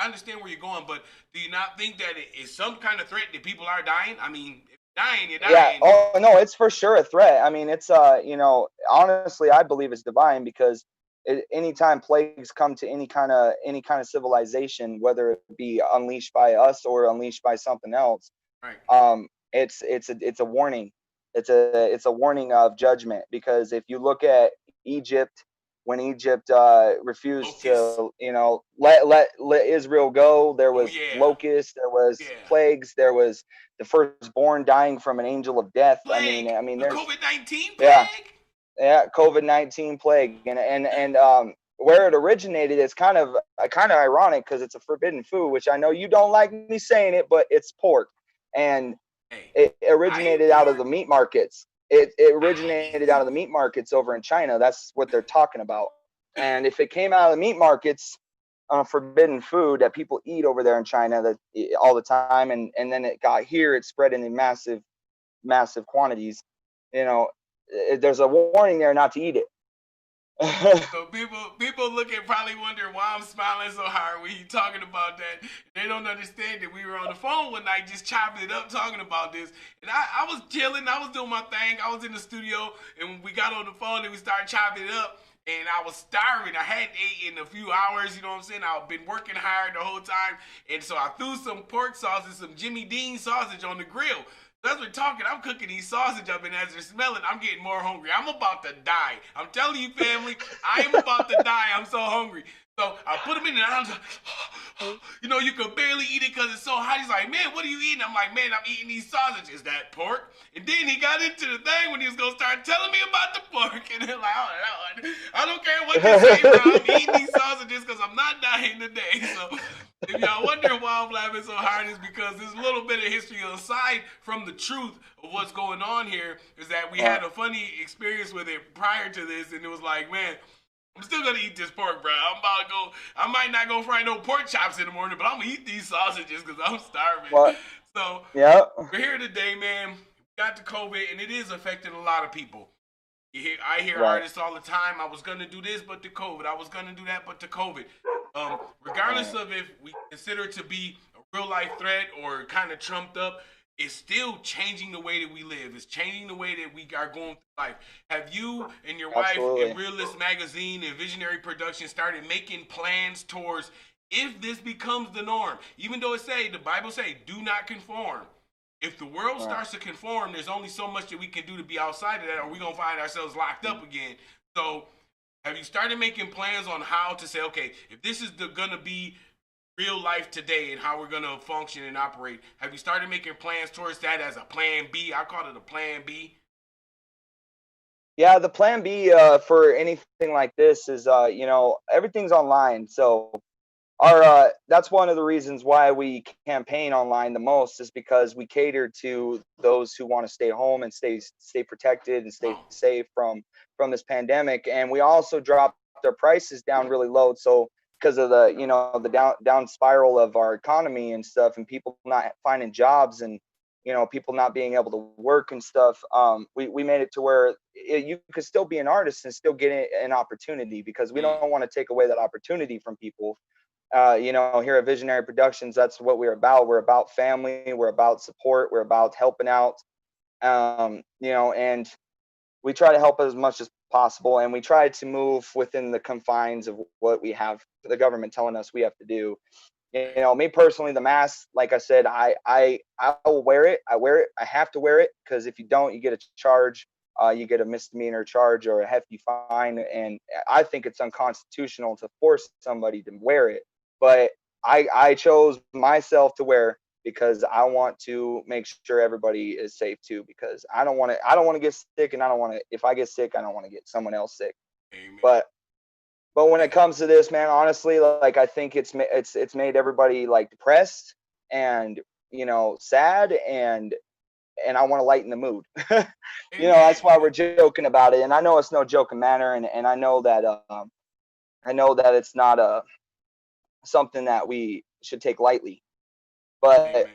understand where you're going, but do you not think that it is some kind of threat that people are dying? I mean, you're dying. Yeah. Oh no, it's for sure a threat. I mean, it's honestly, I believe it's divine, because anytime plagues come to any kind of civilization, whether it be unleashed by us or unleashed by something else, right. It's a warning. It's a warning of judgment, because if you look at Egypt, when Egypt refused to, let Israel go, there was locusts, there was plagues, there was the firstborn dying from an angel of death. Plague. I mean, the there's COVID-19 plague. Yeah, COVID-19 plague, and where it originated is kind of ironic, because it's a forbidden food, which I know you don't like me saying it, but it's pork, and it originated out of the meat markets. It originated out of the meat markets over in China. That's what they're talking about. And if it came out of the meat markets, forbidden food that people eat over there in China all the time, and then it got here, it spread in massive quantities. There's a warning there not to eat it. So people probably wonder why I'm smiling so hard when you talking about that. They don't understand that we were on the phone one night just chopping it up talking about this. And I was chilling, I was doing my thing, I was in the studio, and we got on the phone and we started chopping it up. And I was starving. I hadn't ate in a few hours, you know what I'm saying? I've been working hard the whole time. And so I threw some pork sausage, some Jimmy Dean sausage on the grill. As we're talking, I'm cooking these sausage up, and as they're smelling, I'm getting more hungry. I'm about to die. I'm telling you, family, I am about to die. I'm so hungry. So I put him in and I was like, you know, you could barely eat it because it's so hot. He's like, man, what are you eating? I'm like, man, I'm eating these sausages, that pork. And then he got into the thing when he was going to start telling me about the pork. And they're like, oh, Lord, I don't care what you say, bro. I'm eating these sausages because I'm not dying today. So if y'all wondering why I'm laughing so hard, is because there's a little bit of history aside from the truth of what's going on here, is that we had a funny experience with it prior to this. And it was like, man, I'm still gonna eat this pork, bro. I'm about to go. I might not go fry no pork chops in the morning, but I'm gonna eat these sausages because I'm starving. What? So yeah, we're here today, man. We got the COVID, and it is affecting a lot of people. I hear artists all the time. I was gonna do this, but the COVID. I was gonna do that, but the COVID. Regardless of if we consider it to be a real life threat or kind of trumped up, it's still changing the way that we live. It's changing the way that we are going through life. Have you and your wife and Realist Magazine and Visionary Production started making plans towards if this becomes the norm? Even though the Bible say, do not conform. If the world starts to conform, there's only so much that we can do to be outside of that, or we're going to find ourselves locked up again. So have you started making plans on how to say, okay, if this is going to be real life today and how we're going to function and operate, have you started making plans towards that as a plan B? I call it a plan B. Yeah, the plan B for anything like this is, you know, everything's online. So that's one of the reasons why we campaign online the most, is because we cater to those who want to stay home and stay protected and stay safe from this pandemic. And we also dropped our prices down really low. So because of the, you know, the down spiral of our economy and stuff, and people not finding jobs, and, you know, people not being able to work and stuff, we made it to where you could still be an artist and still get an opportunity, because we don't want to take away that opportunity from people. You know, here at Visionary Productions, that's what we're about. We're about family. We're about support. We're about helping out. You know, and we try to help as much as possible, and we try to move within the confines of what we have the government telling us we have to do. You know, me personally, the mask, like I said, I will wear it. I wear it. I have to wear it, because if you don't, you get a charge. You get a misdemeanor charge or a hefty fine, and I think it's unconstitutional to force somebody to wear it. But I chose myself to wear, because I want to make sure everybody is safe too, because I don't want to get sick, and if I get sick, I don't want to get someone else sick. Amen. But when it comes to this, man, honestly, like, I think it's made everybody like depressed and, you know, sad, and I want to lighten the mood. You know, that's why we're joking about it. And I know it's no joking manner, and I know that it's not something that we should take lightly. But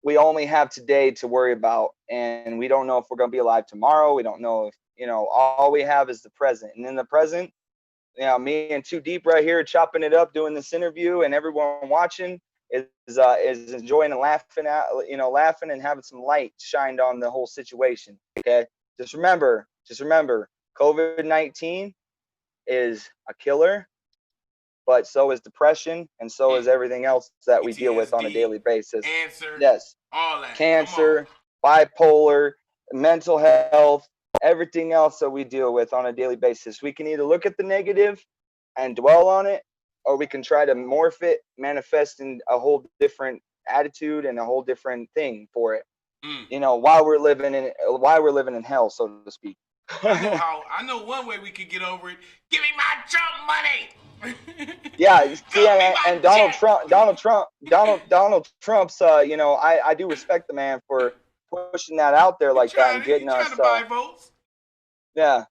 we only have today to worry about, and we don't know if we're going to be alive tomorrow. We don't know if, you know, all we have is the present. And in the present, you know, me and Too Deep right here chopping it up, doing this interview, and everyone watching is enjoying and laughing and having some light shined on the whole situation. Okay, just remember, COVID-19 is a killer, but so is depression, and so is everything else that we deal with on a daily basis. Cancer, yes, all that. Cancer, bipolar, mental health, everything else that we deal with on a daily basis. We can either look at the negative and dwell on it, or we can try to morph it, manifest in a whole different attitude and a whole different thing for it. You know, while we're living in hell, so to speak. I know one way we could get over it. Give me my Trump money. Yeah, see, and Donald Trump's, you know, I do respect the man for pushing that out there like that and getting us. To buy votes. Yeah,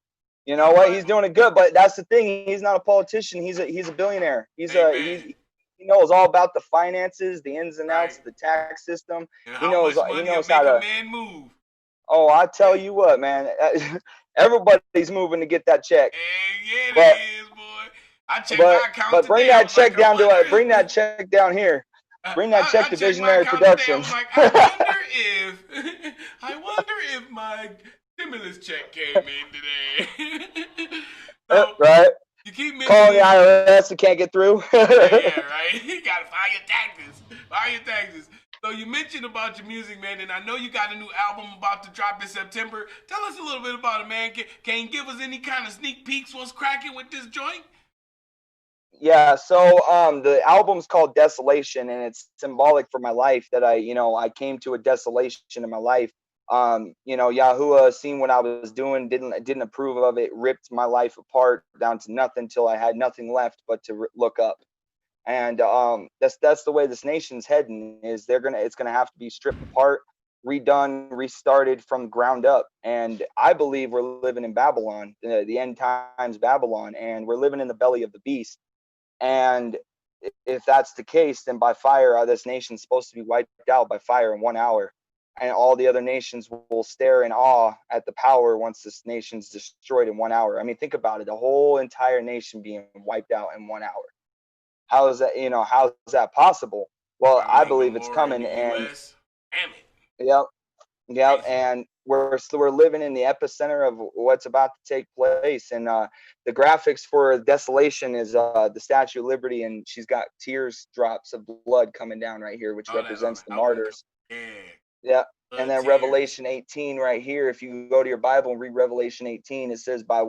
you know what? He's doing it good, but that's the thing. He's not a politician. He's a billionaire. He knows all about the finances, the ins and outs, the tax system. He knows how to move. Oh, I tell you what, man. Everybody's moving to get that check. Yeah, it is, boy. I checked my account but today. Bring that check down to bring that check down here. Bring that check to Visionary Productions. I wonder if my stimulus check came in today. So, right. You keep calling the IRS and can't get through. Yeah, right. You gotta file your taxes. So you mentioned about your music, man, and I know you got a new album about to drop in September. Tell us a little bit about it, man. Can you give us any kind of sneak peeks? What's cracking with this joint? Yeah, so the album's called Desolation, and it's symbolic for my life that I came to a desolation in my life. Yahuwah seen what I was doing, didn't approve of it, ripped my life apart down to nothing till I had nothing left but to look up. And that's the way this nation's heading. Is it's gonna have to be stripped apart, redone, restarted from ground up. And I believe we're living in Babylon, the end times Babylon, and we're living in the belly of the beast. And if that's the case, then by fire, this nation's supposed to be wiped out by fire in 1 hour. And all the other nations will stare in awe at the power once this nation's destroyed in 1 hour. I mean, think about it, the whole entire nation being wiped out in 1 hour. How is that, how is that possible? Well, I believe it's coming. And damn it. Yep. Yep. And we're living in the epicenter of what's about to take place. And the graphics for Desolation is the Statue of Liberty, and she's got drops of blood coming down right here, which represents the martyrs. Yeah. And then Revelation 18 right here, if you go to your Bible and read Revelation 18, it says by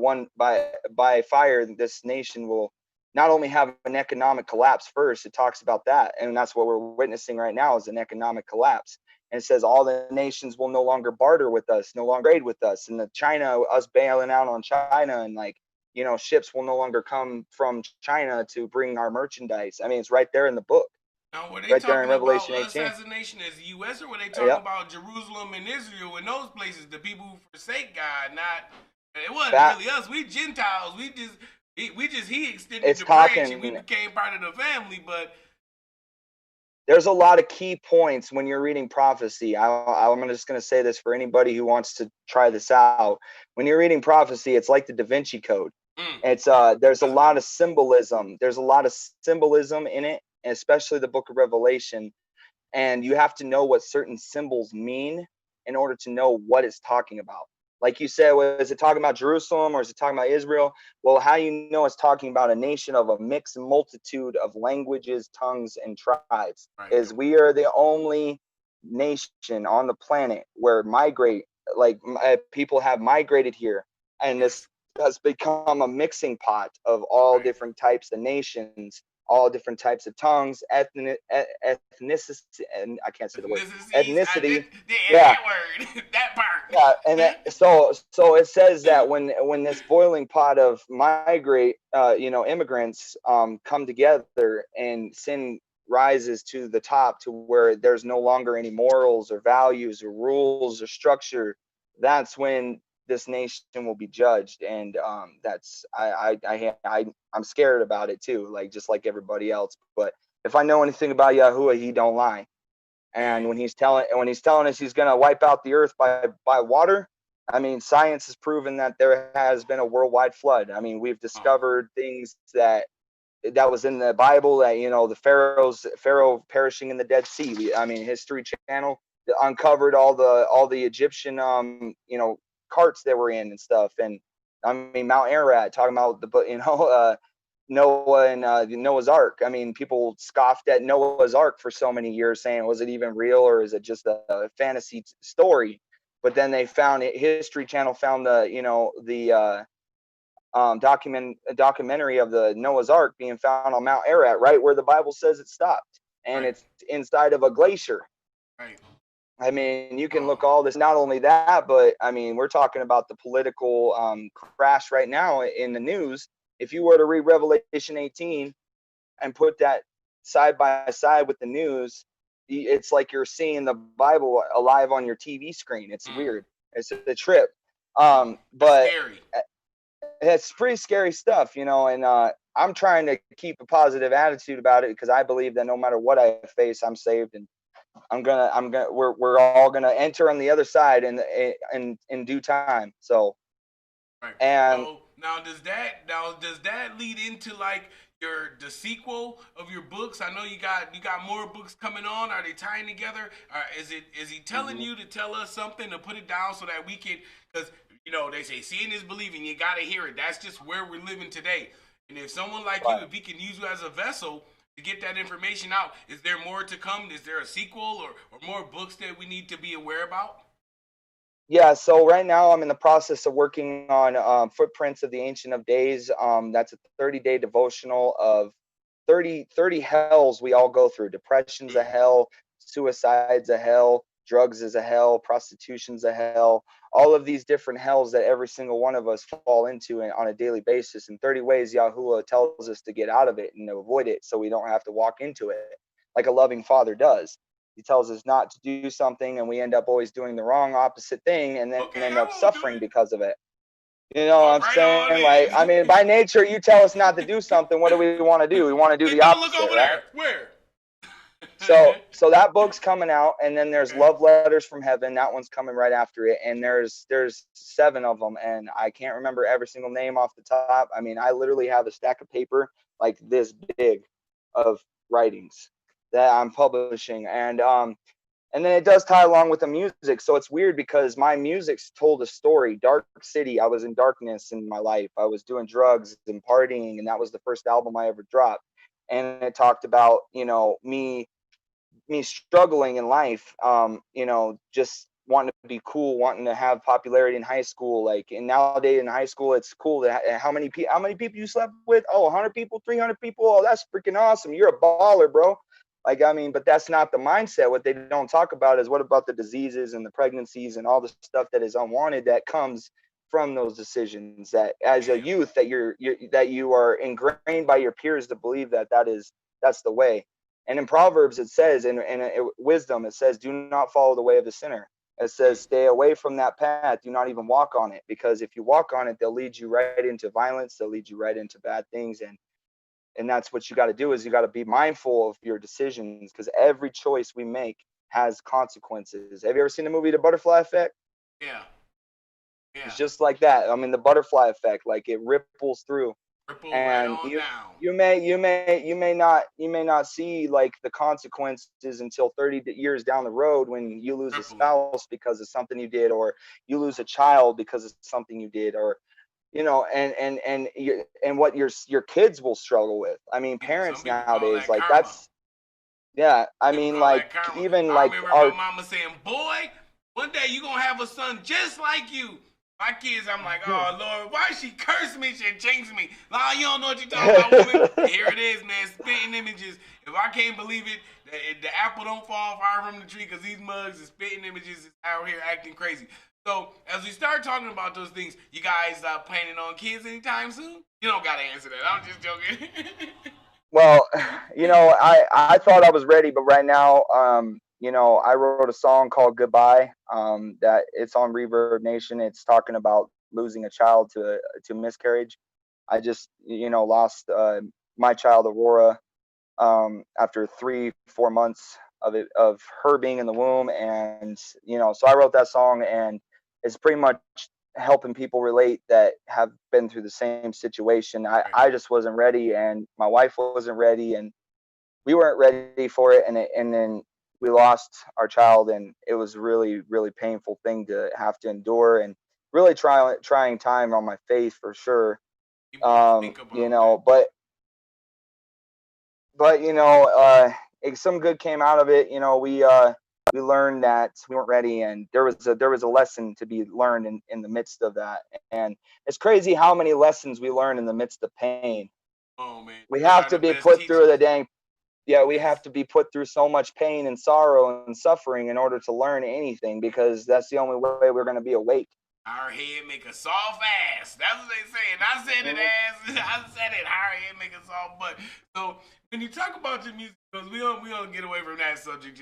fire, this nation will not only have an economic collapse first. It talks about that. And that's what we're witnessing right now, is an economic collapse. And it says all the nations will no longer barter with us, no longer trade with us. And us bailing out on China, and ships will no longer come from China to bring our merchandise. I mean, it's right there in the book. Now, were they right talking there in Revelation about 18. us as a nation, as the U.S., or were they talking about Jerusalem and Israel and those places, the people who forsake God? It wasn't really us. We Gentiles. He extended the branch and we became part of the family. But there's a lot of key points when you're reading prophecy. I'm just going to say this for anybody who wants to try this out. When you're reading prophecy, it's like the Da Vinci Code. It's there's a lot of symbolism. There's a lot of symbolism in it, especially the book of Revelation. And you have to know what certain symbols mean in order to know what it's talking about. Like you said, is it talking about Jerusalem or is it talking about Israel? Well, how you know it's talking about a nation of a mixed multitude of languages, tongues, and tribes. Is we are the only nation on the planet where people have migrated here, and this has become a mixing pot of all different types of nations, all different types of tongues, ethnicity, and I can't say the word, ethnicity. That word, that part. Yeah, and so it says that when this boiling pot of immigrants come together and sin rises to the top to where there's no longer any morals or values or rules or structure, that's when this nation will be judged. And I'm scared about it too, just like everybody else. But if I know anything about Yahuwah, he don't lie. And when he's telling us he's going to wipe out the earth by water, I mean, science has proven that there has been a worldwide flood. I mean, we've discovered things that was in the Bible, that the Pharaoh perishing in the Dead Sea. History Channel uncovered all the Egyptian carts they were in and stuff. And I mean, Mount Ararat, talking about Noah and Noah's Ark. I mean, people scoffed at Noah's Ark for so many years, saying, was it even real or is it just a fantasy story? But then they found it. History Channel found the documentary of the Noah's Ark being found on Mount Ararat, right where the Bible says it stopped, and it's inside of a glacier. Right. I mean, you can look all this. Not only that, but I mean, we're talking about the political crash right now in the news. If you were to read Revelation 18 and put that side by side with the news, it's like you're seeing the Bible alive on your TV screen. It's weird. It's a trip. But it's pretty scary stuff, and I'm trying to keep a positive attitude about it, because I believe that no matter what I face, I'm saved, and we're all gonna enter on the other side in due time. So, and now does that lead into the sequel of your books? I know you got more books coming on. Are they tying together? Is he telling you to tell us something, to put it down so that we can, because they say seeing is believing. You got to hear it. That's just where we're living today. And if someone like you, if he can use you as a vessel to get that information out, is there more to come? Is there a sequel or more books that we need to be aware about? Yeah, so right now I'm in the process of working on Footprints of the Ancient of Days. That's a 30-day devotional of 30 hells we all go through. Depression's a hell, suicide's a hell, drugs is a hell, prostitution's a hell. All of these different hells that every single one of us fall into on a daily basis. In 30 ways, Yahuwah tells us to get out of it and avoid it so we don't have to walk into it like a loving father does. He tells us not to do something, and we end up always doing the wrong opposite thing and then end up suffering because of it. You know what I'm saying? Like, I mean, by nature, you tell us not to do something. What do we want to do? We want to do the opposite, right? Where? So that book's coming out, and then there's Love Letters from Heaven. That one's coming right after it, and there's 7 of them, and I can't remember every single name off the top. I mean, I literally have a stack of paper like this big of writings that I'm publishing, and then it does tie along with the music. So it's weird because my music's told a story. Dark City, I was in darkness in my life. I was doing drugs and partying, and that was the first album I ever dropped. And it talked about, you know, me struggling in life, you know, just wanting to be cool, wanting to have popularity in high school. Like, and nowadays in high school, it's cool to how many people you slept with? Oh, 100 people, 300 people. Oh, that's freaking awesome. You're a baller, bro. Like, I mean, but that's not the mindset. What they don't talk about is what about the diseases and the pregnancies and all the stuff that is unwanted that comes from those decisions, that as a youth that you are ingrained by your peers to believe that's the way. And in Proverbs, it says, in wisdom, it says, do not follow the way of the sinner. It says, stay away from that path. Do not even walk on it, because if you walk on it, they'll lead you right into violence. They'll lead you right into bad things. And that's what you got to do, is you got to be mindful of your decisions, because every choice we make has consequences. Have you ever seen the movie The Butterfly Effect? Yeah. It's just like that. I mean, the butterfly effect, like it ripples through. And you may not see like the consequences until 30 years down the road, when you lose a spouse because of something you did, or you lose a child because of something you did, or you know, and what your kids will struggle with. I mean, parents nowadays, like karma. That's, yeah. I mean, like even like our mama saying, "Boy, one day you gonna have a son just like you." My kids, I'm like, oh Lord, why she curse me? She jinx me. Nah, you don't know what you talking about, woman. Here it is, man. Spitting images. If I can't believe it, the apple don't fall far from the tree, because these mugs and spitting images is out here acting crazy. So as we start talking about those things, you guys planning on kids anytime soon? You don't gotta answer that. I'm just joking. Well, you know, I thought I was ready, but right now, you know, I wrote a song called Goodbye, that it's on Reverb Nation. It's talking about losing a child to miscarriage. I just, you know, lost my child Aurora after 3-4 months of her being in the womb. And, you know, so I wrote that song, and it's pretty much helping people relate that have been through the same situation. I just wasn't ready, and my wife wasn't ready, and we weren't ready for it. And then we lost our child, and it was really, really painful thing to have to endure, and really trying time on my faith for sure. You know, but you know, some good came out of it. You know, we learned that we weren't ready, and there was a lesson to be learned in the midst of that. And it's crazy how many lessons we learn in the midst of pain. Oh man, we have to be put through the dang. Yeah, we have to be put through so much pain and sorrow and suffering in order to learn anything, because that's the only way we're going to be awake. Our head make a soft ass. That's what they saying. I said it as I said it. Our head make a soft butt. So when you talk about your music, because we don't get away from that subject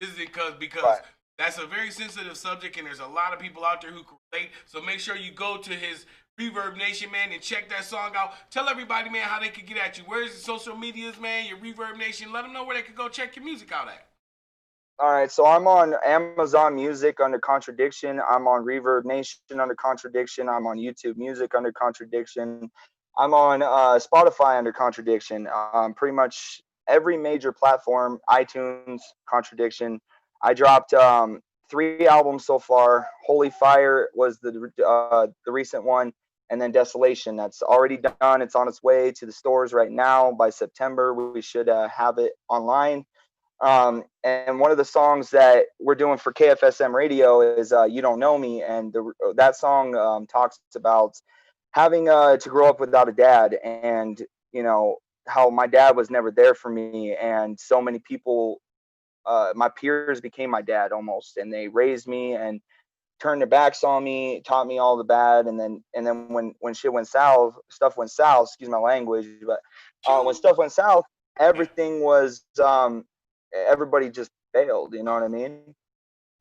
just because right. That's a very sensitive subject, and there's a lot of people out there who can relate. So make sure you go to his Reverb Nation, man, and check that song out. Tell everybody, man, how they can get at you. Where's your social medias, man, your Reverb Nation? Let them know where they can go check your music out at. All right, so I'm on Amazon Music under Contradiction. I'm on Reverb Nation under Contradiction. I'm on YouTube Music under Contradiction. I'm on Spotify under Contradiction. Pretty much every major platform, iTunes, Contradiction. I dropped 3 albums so far. Holy Fire was the recent one, and then Desolation. That's already done. It's on its way to the stores right now. By September, we should have it online. And one of the songs that we're doing for KFSM Radio is "You Don't Know Me," and that song talks about having to grow up without a dad, and how my dad was never there for me, and so many people, my peers, became my dad almost, and they raised me and turned their backs on me, taught me all the bad, and then when shit went south, stuff went south. Excuse my language, but when stuff went south, everything was everybody just failed. You know what I mean?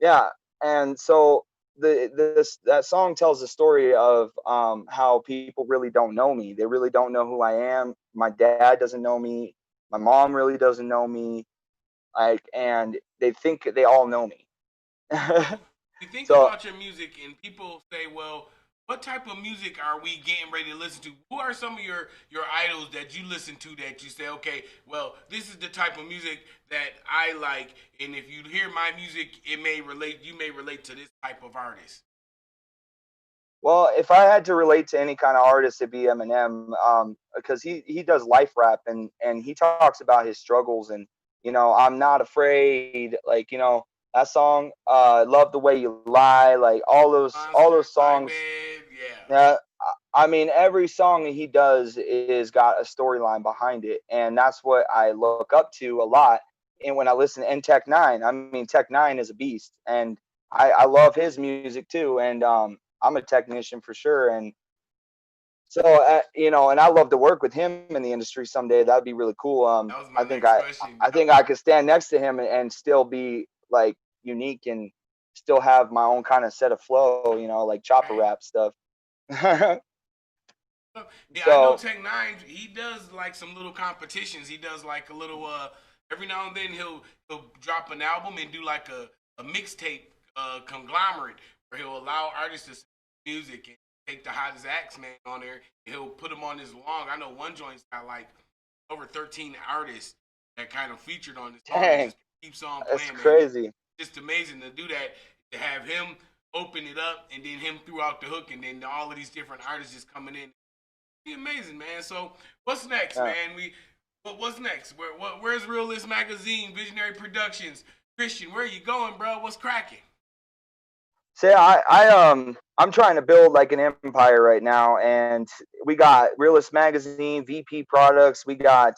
Yeah. And so that song tells the story of how people really don't know me. They really don't know who I am. My dad doesn't know me. My mom really doesn't know me. And they think they all know me. You think So, about your music, and people say, well, what type of music are we getting ready to listen to? Who are some of your idols that you listen to that you say, okay, well, this is the type of music that I like, and if you hear my music, you may relate to this type of artist? well, if I had to relate to any kind of artist, it'd be Eminem, because he does life rap, and he talks about his struggles, and I'm not afraid, like that song, "Love the Way You Lie," like all those songs. Yeah, I mean, every song that he does is got a storyline behind it, and that's what I look up to a lot. And when I listen, and Tech Nine, I mean, Tech Nine is a beast, and I love his music too. And I'm a technician for sure, and so and I love to work with him in the industry someday. That'd be really cool. That was my I think next question. I think I could stand next to him and still be like unique and still have my own kind of set of flow, like chopper rap stuff. Yeah, I know So Tech Nine. He does like some little competitions. He does like a little. Every now and then he'll drop an album and do like a mixtape conglomerate where he'll allow artists to sing music and take the hottest acts, man, on there. And he'll put them on his long. I know one joint's got like over 13 artists that kind of featured on this song. It dang, just keeps on that's playing, man. crazy. Just amazing to do that. To have him open it up and then him throughout the hook and then all of these different artists just coming in. Be amazing, man. So what's next, Yeah. man? What's next? Where's Realist Magazine, Visionary Productions? Christian, where are you going, bro? What's cracking? See, I'm trying to build like an empire right now, and we got Realist Magazine, VP Products, we got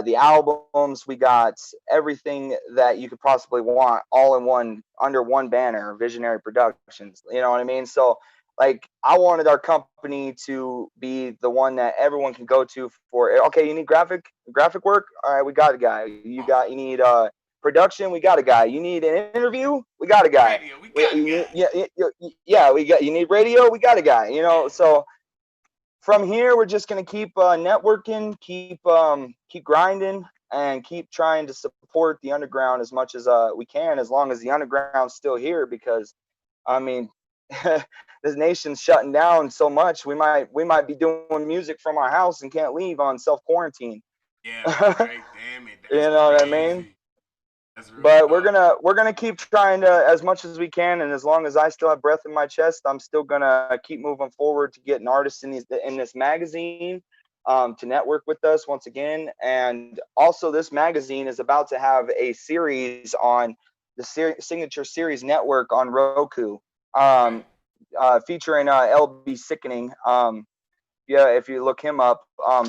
the albums, we got everything that you could possibly want, all in one, under one banner, Visionary Productions. You know what I mean? So, like, I wanted our company to be the one that everyone can go to for. Okay, you need graphic work. All right, we got a guy. You need production. We got a guy. You need an interview. We got a guy. Radio, we got a guy. Yeah. We got. You need radio. We got a guy. So from here, we're just gonna keep networking, keep grinding, and keep trying to support the underground as much as we can, as long as the underground's still here. Because, I mean, this nation's shutting down so much. We might be doing music from our house and can't leave on self quarantine. Yeah, right. Damn it. You know what I mean? But we're gonna keep trying to, as much as we can, and as long as I still have breath in my chest, I'm still gonna keep moving forward to get an artist in this magazine, to network with us once again. And also, this magazine is about to have a series on the Signature Series Network on Roku, featuring LB Sickening. Yeah, if you look him up,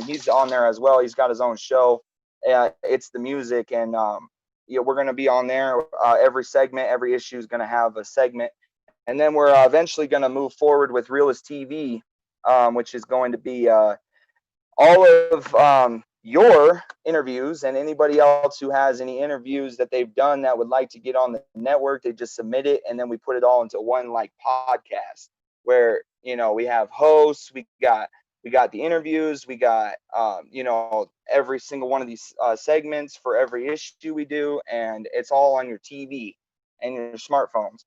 he's on there as well. He's got his own show. It's the music, and we're going to be on there. Every segment, every issue is going to have a segment. And then we're eventually going to move forward with Realist TV, which is going to be all of your interviews, and anybody else who has any interviews that they've done that would like to get on the network, they just submit it, and then we put it all into one like podcast where, we have hosts, we got the interviews, we got every single one of these segments for every issue we do, and it's all on your TV and your smartphones.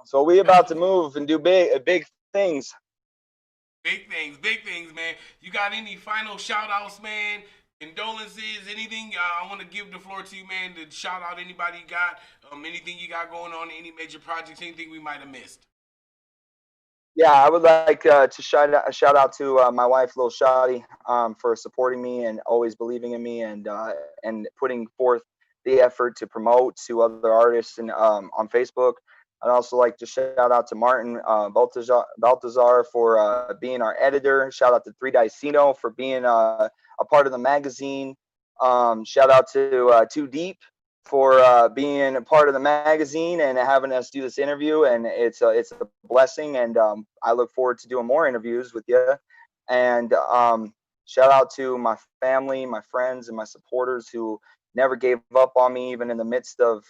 So we about to move and do big things. Big things, man. You got any final shout outs, man? Condolences, anything? I want to give the floor to you, man, to shout out anybody you got, anything you got going on, any major projects, anything we might have missed. Yeah, I would like to shout out to my wife, Lil Shotty, for supporting me and always believing in me and putting forth the effort to promote to other artists and on Facebook. I'd also like to shout out to Martin Baltazar for being our editor. Shout out to Three Dicino for being a part of the magazine. Shout out to Too Deep for being a part of the magazine and having us do this interview. And it's a blessing. And I look forward to doing more interviews with you. And shout out to my family, my friends, and my supporters who never gave up on me, even in the midst of,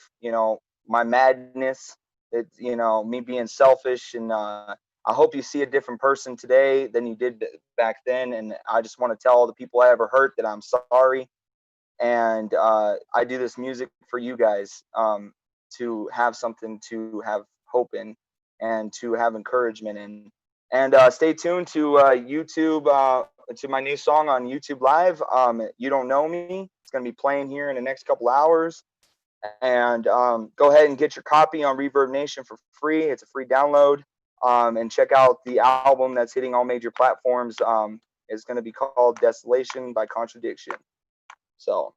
my madness. It's, me being selfish. And I hope you see a different person today than you did back then. And I just want to tell all the people I ever hurt that I'm sorry. And I do this music for you guys to have something to have hope in and to have encouragement in. And stay tuned to YouTube, to my new song on YouTube Live. You Don't Know Me. It's going to be playing here in the next couple hours. And go ahead and get your copy on Reverb Nation for free. It's a free download. And check out the album that's hitting all major platforms. It's going to be called Desolation by Contradiction. So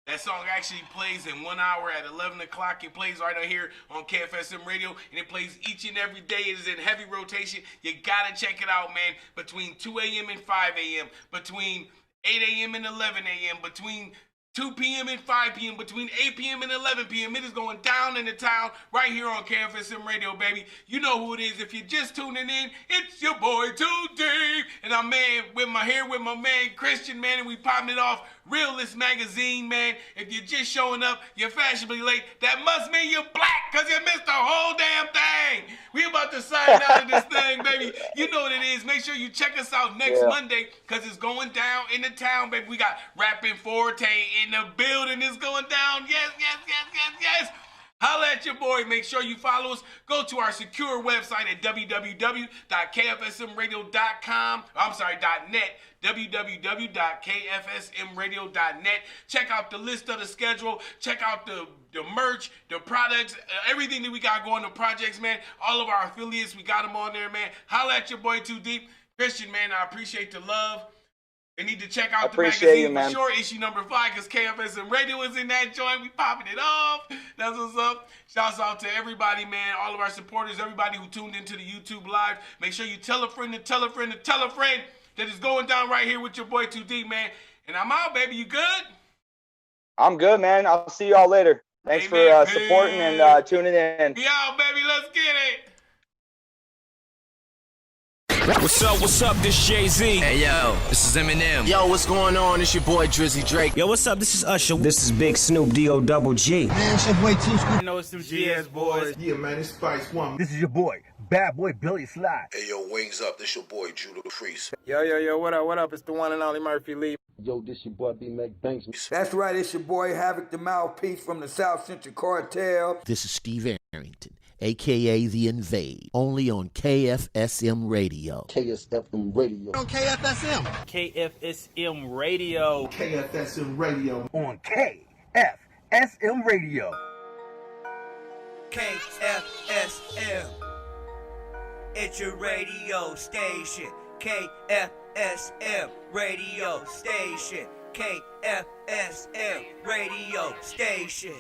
that song actually plays in 1 hour at 11 o'clock. It plays right on here on KFSM Radio, and it plays each and every day. It is in heavy rotation. You got to check it out, man. Between 2 a.m. and 5 a.m., between 8 a.m. and 11 a.m., between 2 p.m. and 5 p.m., between 8 p.m. and 11 p.m. It is going down in the town right here on KFSM Radio, baby. You know who it is. If you're just tuning in, it's your boy Too Deep. And I'm with my man Christian, man, and we popping it off. Realist Magazine, man. If you're just showing up, you're fashionably late, that must mean you're black, because you missed the whole damn thing. We about to sign out of this thing, baby. You know what it is. Make sure you check us out next Monday, because it's going down in the town, baby. We got Rapping Forte in the building. It's going down. Yes. Holla at your boy. Make sure you follow us. Go to our secure website at www.kfsmradio.com. .net. www.kfsmradio.net. Check out the list of the schedule. Check out the merch, the products, everything that we got going, the projects, man. All of our affiliates, we got them on there, man. Holla at your boy Too Deep. Christian, man, I appreciate the love. They need to check out the magazine for sure, issue number 5, because KFSM Radio is in that joint. We popping it off. That's what's up. Shouts out to everybody, man, all of our supporters, everybody who tuned into the YouTube Live. Make sure you tell a friend to tell a friend to tell a friend that it's going down right here with your boy 2D, man. And I'm out, baby. You good? I'm good, man. I'll see y'all later. Thanks for supporting and tuning in. Be out, baby. Let's get it. What's up, this Jay-Z. Hey, yo, this is Eminem. Yo, what's going on? It's your boy, Drizzy Drake. Yo, what's up? This is Usher. This is Big Snoop D-O-double-G. Man, it's your boy Two Scoop. You know it's them GS boys. Yeah, man, it's Spice One. This is your boy, Bad Boy Billy Slide. Hey, yo, wings up. This your boy, Judah the Freeze. Yo, what up? It's the one and only Murphy Lee. Yo, this your boy B Mac Banks. That's right, it's your boy Havoc the Mouthpiece from the South Central Cartel. This is Steve Arrington, a.k.a. The Invade, only on KFSM Radio. KFSM Radio. On KFSM. KFSM Radio. KFSM Radio. On KFSM Radio. KFSM. It's your radio station. KFSM radio station. KFSM radio station.